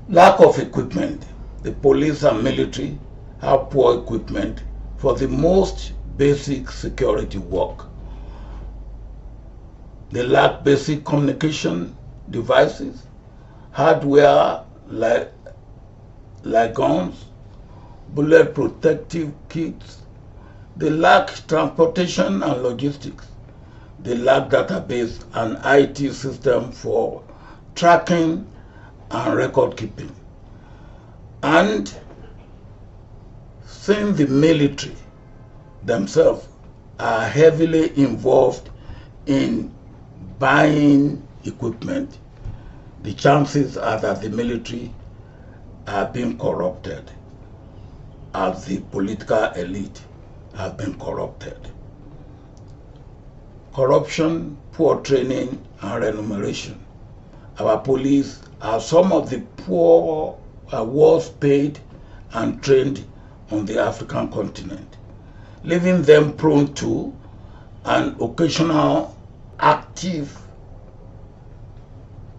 Lack of equipment. The police and military have poor equipment for the most basic security work. They lack basic communication devices, hardware like guns, bullet protective kits. They lack transportation and logistics. They lack database and IT system for tracking and record keeping. And since the military themselves are heavily involved in buying equipment, the chances are that the military are being corrupted as the political elite have been corrupted. Corruption, poor training, and remuneration. Our police are some of the poor, worst paid and trained on the African continent, leaving them prone to an occasional active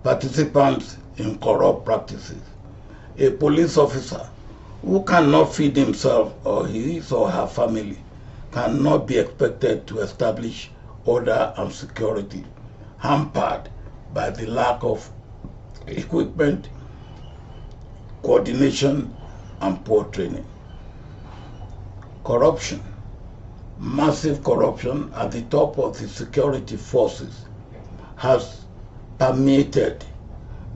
participants in corrupt practices. A police officer who cannot feed himself or his or her family cannot be expected to establish order and security, hampered by the lack of equipment, coordination, and poor training. Corruption. Massive corruption at the top of the security forces has permeated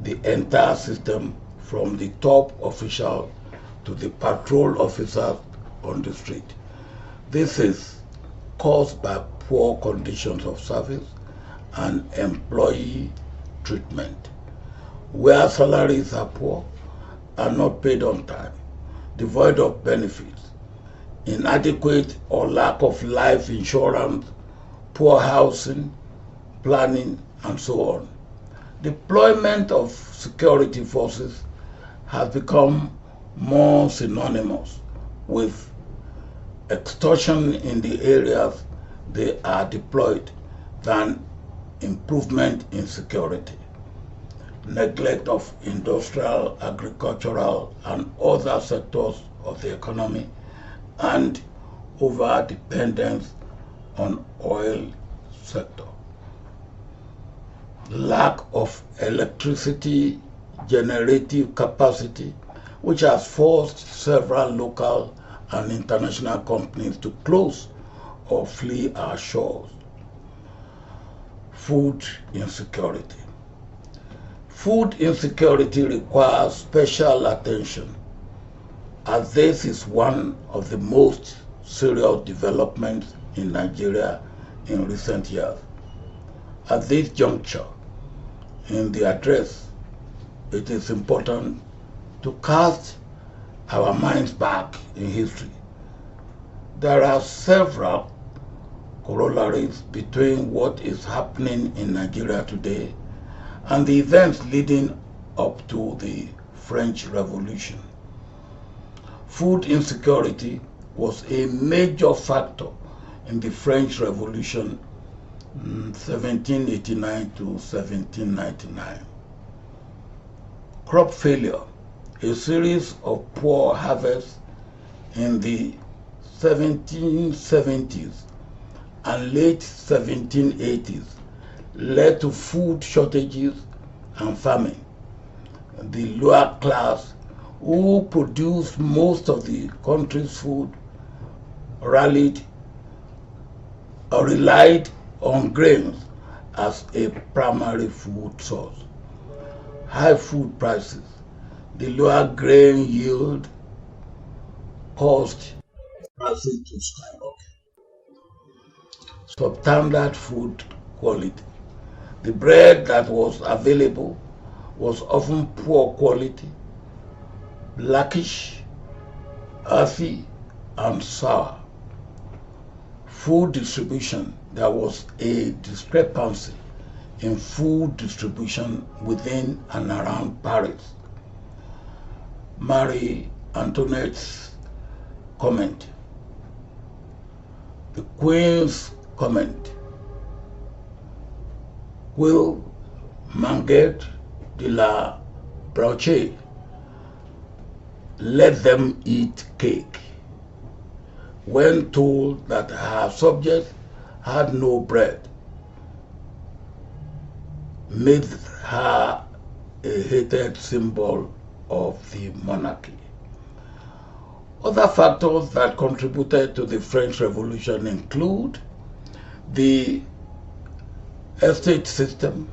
the entire system from the top official to the patrol officers on the street. This is caused by poor conditions of service and employee treatment, where salaries are poor, are not paid on time, devoid of benefits, inadequate or lack of life insurance, poor housing, planning, and so on. Deployment of security forces has become more synonymous with extortion in the areas they are deployed than improvement in security. Neglect of industrial, agricultural, and other sectors of the economy, and over-dependence on oil sector. Lack of electricity generative capacity, which has forced several local and international companies to close or flee our shores. Food insecurity. Food insecurity requires special attention, as this is one of the most serious developments in Nigeria in recent years. At this juncture in the address, it is important to cast our minds back in history. There are several corollaries between what is happening in Nigeria today and the events leading up to the French Revolution. Food insecurity was a major factor in the French Revolution 1789 to 1799. Crop failure, a series of poor harvests in the 1770s and late 1780s led to food shortages and famine. The lower class, who produced most of the country's food, relied on grains as a primary food source. High food prices, the lower grain yield caused prices to skyrocket. Substandard food quality. The bread that was available was often poor quality, blackish, earthy, and sour. Food distribution. There was a discrepancy in food distribution within and around Paris. Marie Antoinette's comment. The Queen's comment. Will Manguet de la Broche let them eat cake when told that her subjects had no bread, made her a hated symbol of the monarchy. Other factors that contributed to the French Revolution include the estate system,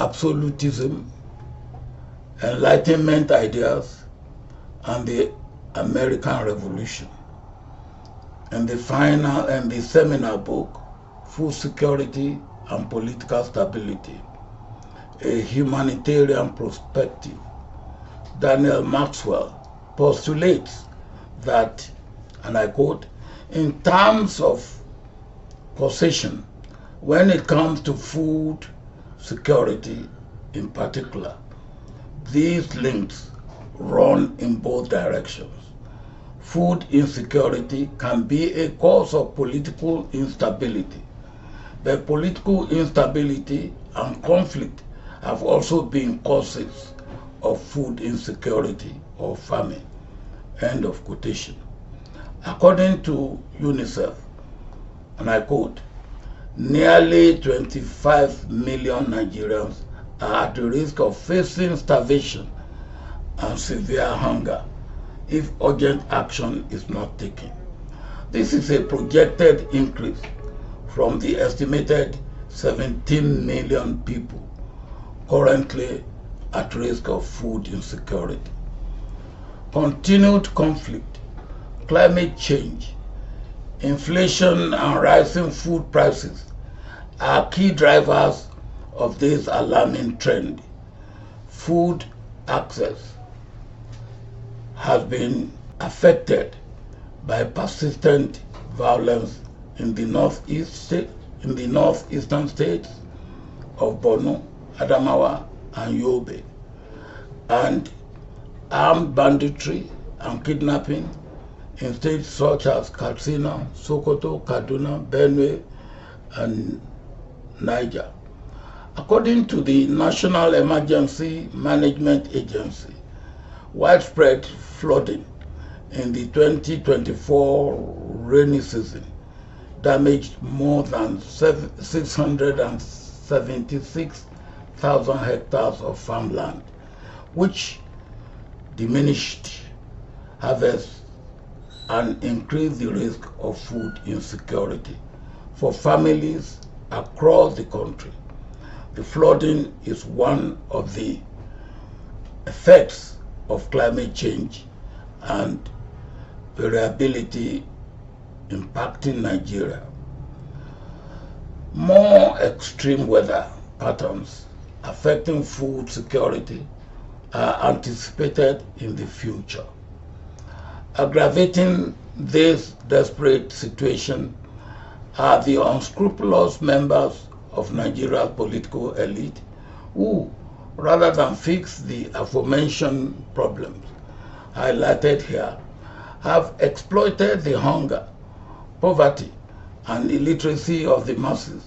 absolutism, Enlightenment ideas, and the American Revolution. And the seminal book, Food Security and Political Stability, a humanitarian perspective, Daniel Maxwell postulates that, and I quote, in terms of possession, when it comes to food security in particular, these links run in both directions. Food insecurity can be a cause of political instability. The political instability and conflict have also been causes of food insecurity or famine. End of quotation. According to UNICEF, and I quote, nearly 25 million Nigerians are at the risk of facing starvation and severe hunger if urgent action is not taken. This is a projected increase from the estimated 17 million people currently at risk of food insecurity. Continued conflict, climate change, inflation, and rising food prices are key drivers of this alarming trend. Food access has been affected by persistent violence in the northeastern states of Borno, Adamawa, and Yobe, and armed banditry and kidnapping in states such as Katsina, Sokoto, Kaduna, Benue, and Niger. According to the National Emergency Management Agency, widespread flooding in the 2024 rainy season damaged more than 676,000 hectares of farmland, which diminished harvests and increased the risk of food insecurity for families across the country. The flooding is one of the effects of climate change and variability impacting Nigeria. More extreme weather patterns affecting food security are anticipated in the future. Aggravating this desperate situation are the unscrupulous members of Nigeria's political elite who, rather than fix the aforementioned problems highlighted here, have exploited the hunger, poverty, and illiteracy of the masses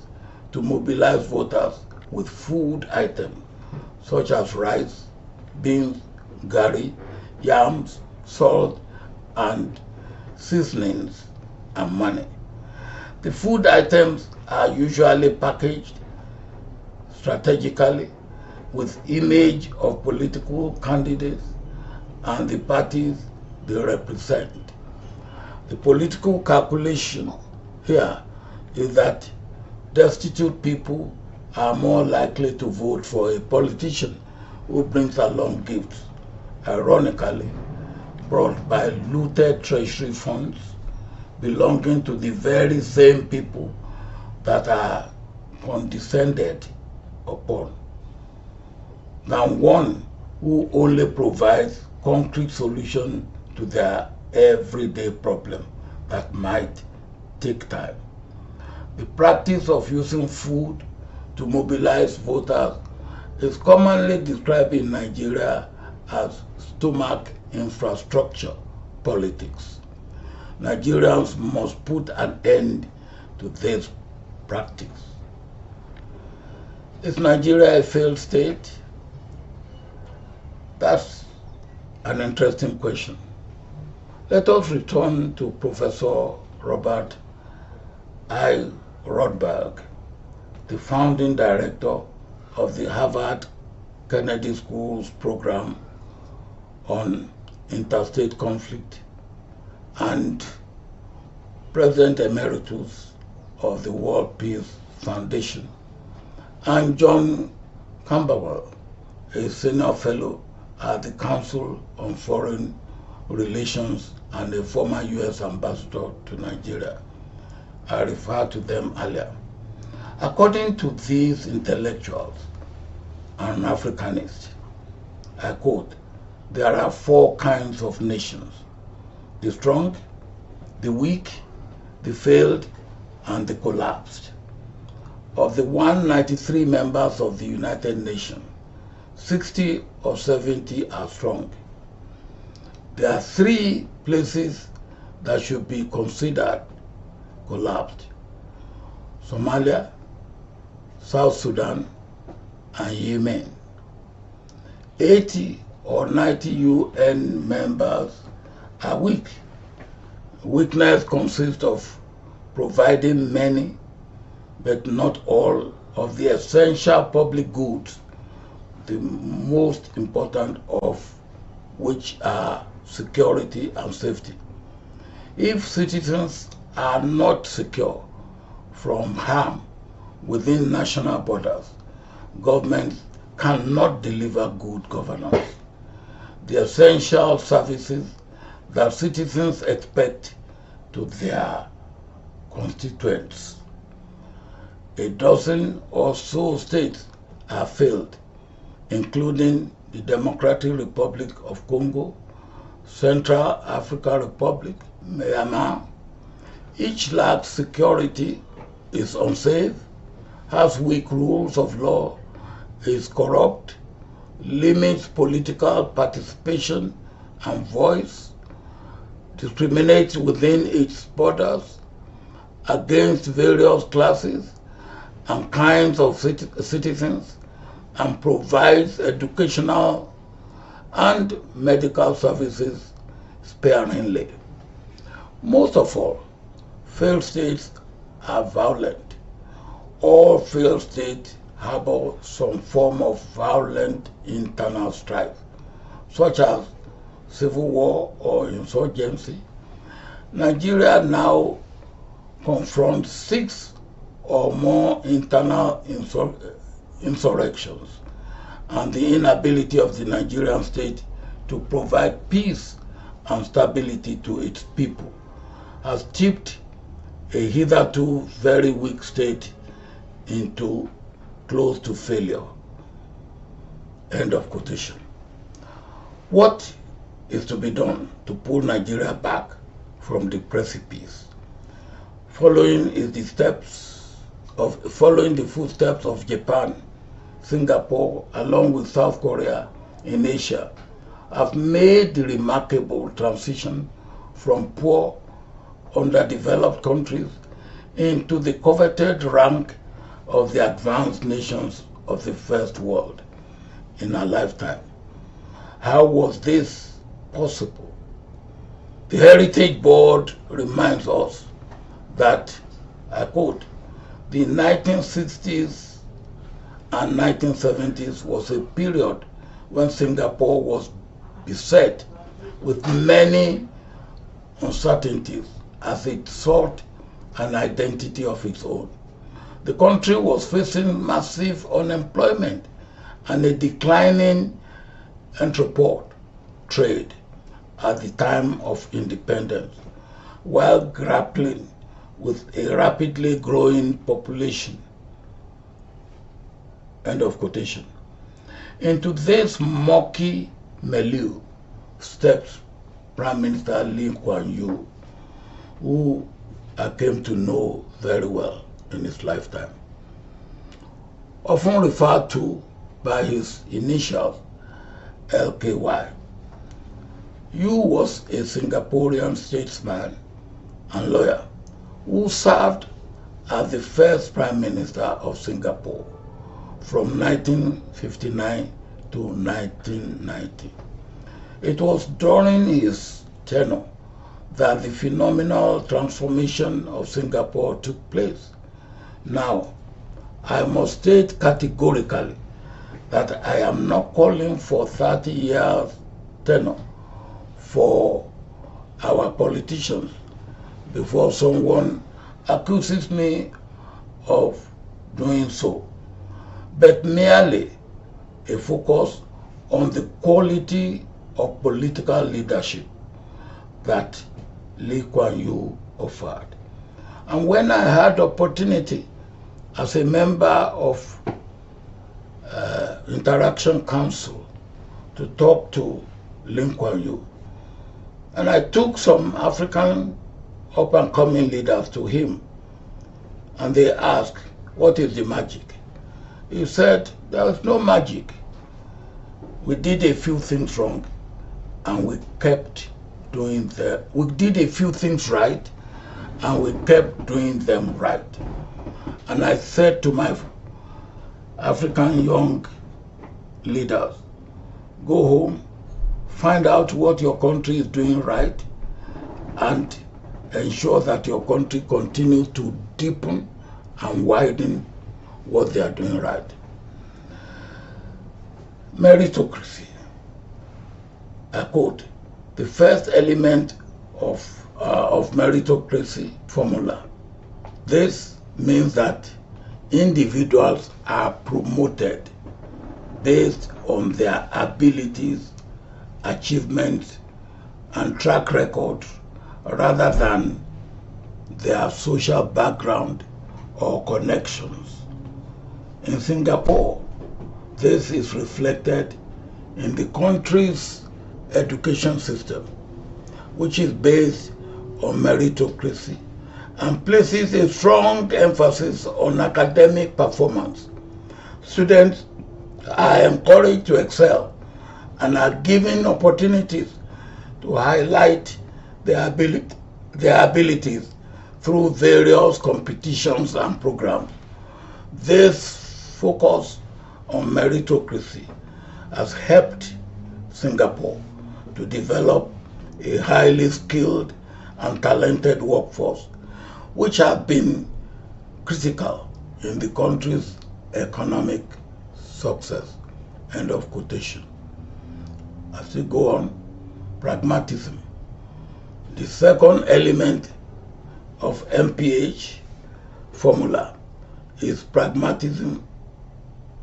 to mobilize voters with food items such as rice, beans, gari, yams, salt, and seasonings and money. The food items are usually packaged strategically with image of political candidates and the parties they represent. The political calculation here is that destitute people are more likely to vote for a politician who brings along gifts, ironically brought by looted treasury funds belonging to the very same people that are condescended upon, than one who only provides concrete solution to their everyday problem that might take time. The practice of using food to mobilize voters is commonly described in Nigeria as stomach infrastructure politics. Nigerians must put an end to this practice. Is Nigeria a failed state? That's an interesting question. Let us return to Professor Robert I. Rothberg, the founding director of the Harvard Kennedy School's program on interstate conflict and President Emeritus of the World Peace Foundation, and John Camberwell, a senior fellow at the Council on Foreign Relations and a former U.S. ambassador to Nigeria. I referred to them earlier. According to these intellectuals and Africanists, I quote, there are four kinds of nations: the strong, the weak, the failed, and the collapsed. Of the 193 members of the United Nations, 60 or 70 are strong. There are three places that should be considered collapsed: Somalia, South Sudan, and Yemen. 80 or 90 UN members are weak. Weakness consists of providing many, but not all, of the essential public goods, the most important of which are security and safety. If citizens are not secure from harm within national borders, governments cannot deliver good governance. The essential services that citizens expect to their constituents. A dozen or so states have failed, including the Democratic Republic of Congo, Central African Republic, Myanmar. Each lacks security, is unsafe, has weak rules of law, is corrupt, limits political participation and voice, discriminates within its borders against various classes and kinds of citizens, and provides educational and medical services sparingly. Most of all, failed states are violent. All failed states harbor some form of violent internal strife, such as civil war or insurgency. Nigeria now confronts 6 or more internal insurrections, and the inability of the Nigerian state to provide peace and stability to its people has tipped a hitherto very weak state into close to failure. End of quotation. What is to be done to pull Nigeria back from the precipice? Following the footsteps of Japan, Singapore, along with South Korea in Asia, have made the remarkable transition from poor, underdeveloped countries into the coveted rank of the advanced nations of the first world in our lifetime. How was this possible? The Heritage Board reminds us that, I quote, the 1960s and 1970s was a period when Singapore was beset with many uncertainties as it sought an identity of its own. The country was facing massive unemployment and a declining entrepôt trade at the time of independence, while grappling with a rapidly growing population. End of quotation. Into this murky milieu steps Prime Minister Lee Kuan Yew, who I came to know very well in his lifetime. Often referred to by his initials LKY. Yew was a Singaporean statesman and lawyer who served as the first Prime Minister of Singapore from 1959 to 1990. It was during his tenure that the phenomenal transformation of Singapore took place. Now, I must state categorically that I am not calling for 30 years tenure for our politicians before someone accuses me of doing so, but merely a focus on the quality of political leadership that Lee Kuan Yew offered. And when I had opportunity as a member of Interaction Council to talk to Lee Kuan Yew, and I took some African up-and-coming leaders to him, and they asked, what is the magic? He said, there is no magic. We did a few things wrong, and we kept doing them. We did a few things right, and we kept doing them right. And I said to my African young leaders, go home, find out what your country is doing right, and ensure that your country continues to deepen and widen what they are doing right. Meritocracy. I quote, the first element of meritocracy formula. This means that individuals are promoted based on their abilities, achievements, and track record rather than their social background or connections. In Singapore, this is reflected in the country's education system, which is based on meritocracy and places a strong emphasis on academic performance. Students are encouraged to excel and are given opportunities to highlight their abilities through various competitions and programs. This focus on meritocracy has helped Singapore to develop a highly skilled and talented workforce, which has been critical in the country's economic success. End of quotation. As we go on, pragmatism. The second element of MPH formula is pragmatism.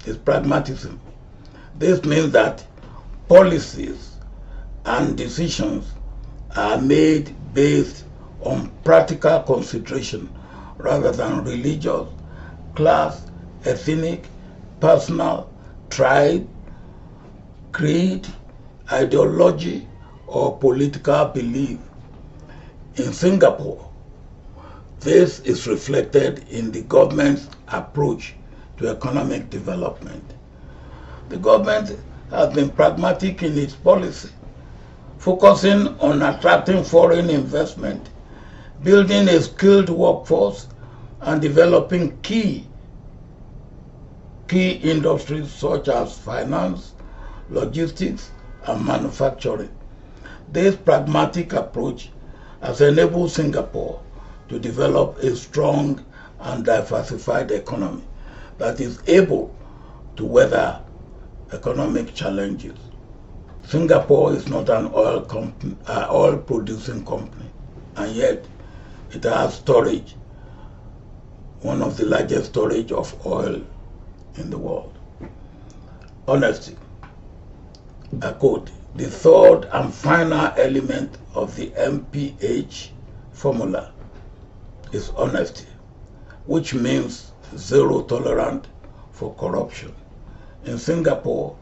This means that policies and decisions are made based on practical consideration rather than religious, class, ethnic, personal, tribe, creed, ideology, or political belief. In Singapore, this is reflected in the government's approach to economic development. The government has been pragmatic in its policy, focusing on attracting foreign investment, building a skilled workforce, and developing key industries such as finance, logistics, and manufacturing. This pragmatic approach has enabled Singapore to develop a strong and diversified economy that is able to weather economic challenges. Singapore is not an oil producing company, and yet it has storage, one of the largest storage of oil in the world. Honesty. I quote, "The third and final element of the MPH formula is honesty, which means zero tolerance for corruption. In Singapore,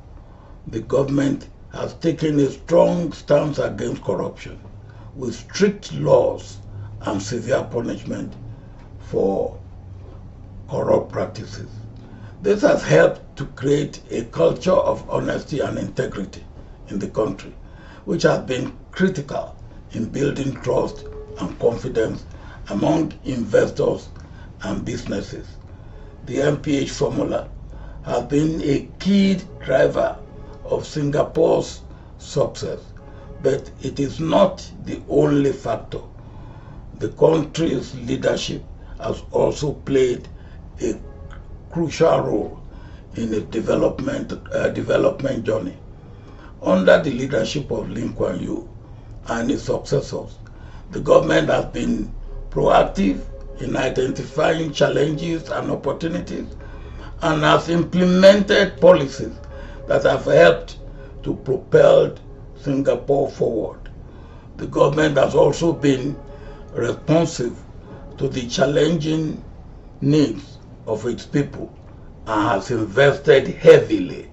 the government has taken a strong stance against corruption with strict laws and severe punishment for corrupt practices. This has helped to create a culture of honesty and integrity in the country, which has been critical in building trust and confidence among investors and businesses. The MPH formula has been a key driver of Singapore's success, but it is not the only factor. The country's leadership has also played a crucial role in its development journey. Under the leadership of Lee Kuan Yew and his successors, the government has been proactive in identifying challenges and opportunities and has implemented policies that have helped to propel Singapore forward. The government has also been responsive to the challenging needs of its people and has invested heavily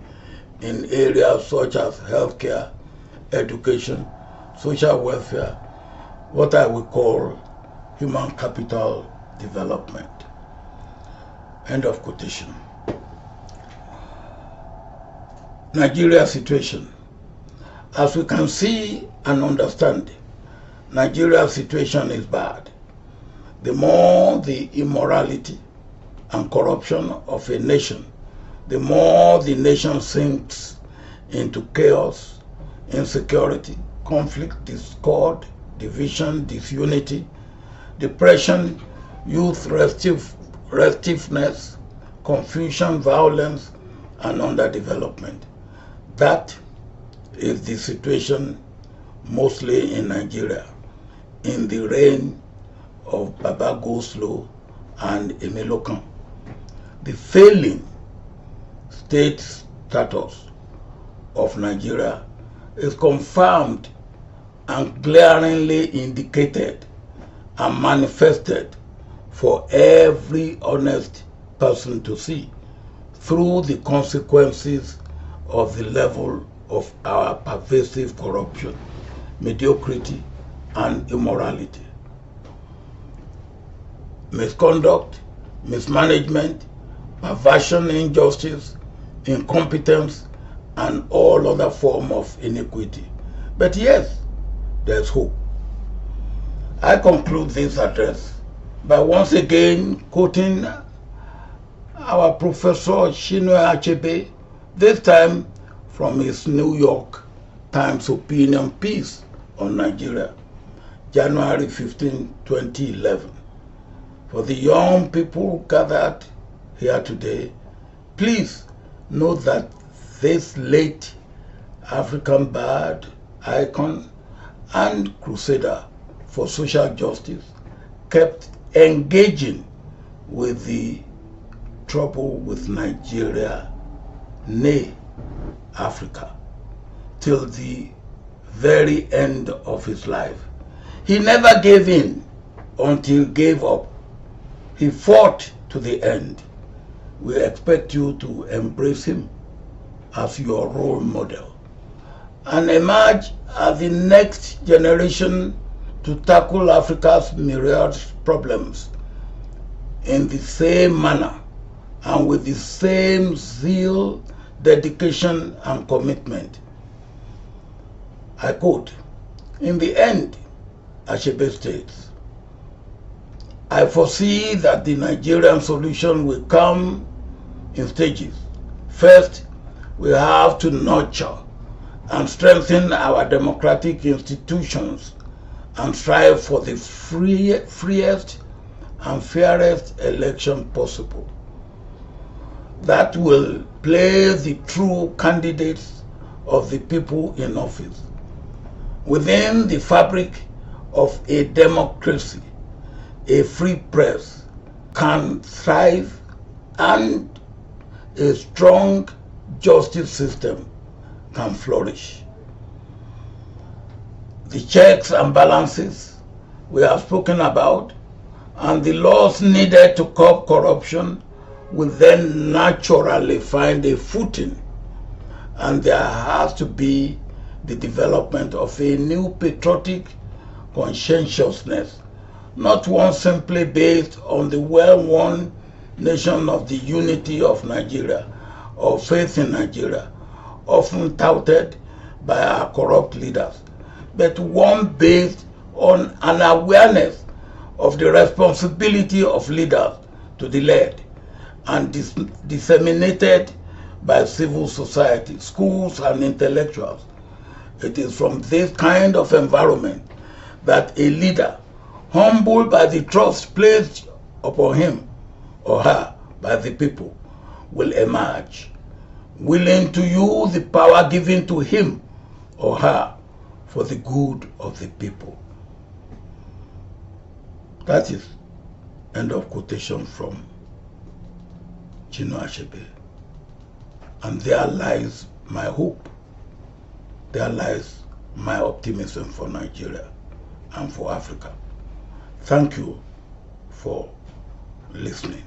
in areas such as healthcare, education, social welfare, what I would call human capital development." End of quotation. Nigeria situation. As we can see and understand, Nigeria's situation is bad. The more the immorality and corruption of a nation, the more the nation sinks into chaos, insecurity, conflict, discord, division, disunity, depression, youth restiveness, confusion, violence, and underdevelopment. That is the situation mostly in Nigeria, in the reign of Baba Go-Slow and Emilokan. The failing state status of Nigeria is confirmed and glaringly indicated and manifested for every honest person to see through the consequences of the level of our pervasive corruption, mediocrity, and immorality. Misconduct, mismanagement, perversion, injustice, incompetence, and all other forms of iniquity. But yes, there's hope. I conclude this address by once again quoting our Professor Chinua Achebe, this time from his New York Times opinion piece on Nigeria, January 15, 2011. For the young people gathered here today, please note that this late African bard, icon, and crusader for social justice kept engaging with the trouble with Nigeria, nay, Africa, till the very end of his life. He never gave in until he gave up. He fought to the end. We expect you to embrace him as your role model and emerge as the next generation to tackle Africa's myriad problems in the same manner and with the same zeal, dedication, and commitment. I quote, In the end, Achebe states, I foresee that the Nigerian solution will come in stages. First, we have to nurture and strengthen our democratic institutions and strive for the freest and fairest election possible. That will place the true candidates of the people in office. Within the fabric of a democracy, a free press can thrive and a strong justice system can flourish. The checks and balances we have spoken about and the laws needed to curb corruption will then naturally find a footing, and there has to be the development of a new patriotic conscientiousness, not one simply based on the well-worn notion of the unity of Nigeria or faith in Nigeria, often touted by our corrupt leaders, but one based on an awareness of the responsibility of leaders to the led and disseminated by civil society, schools, and intellectuals. It is from this kind of environment that a leader, humbled by the trust placed upon him or her by the people, will emerge, willing to use the power given to him or her for the good of the people. That is end of quotation from Chinua Achebe. And there lies my hope. There lies my optimism for Nigeria and for Africa. Thank you for listening.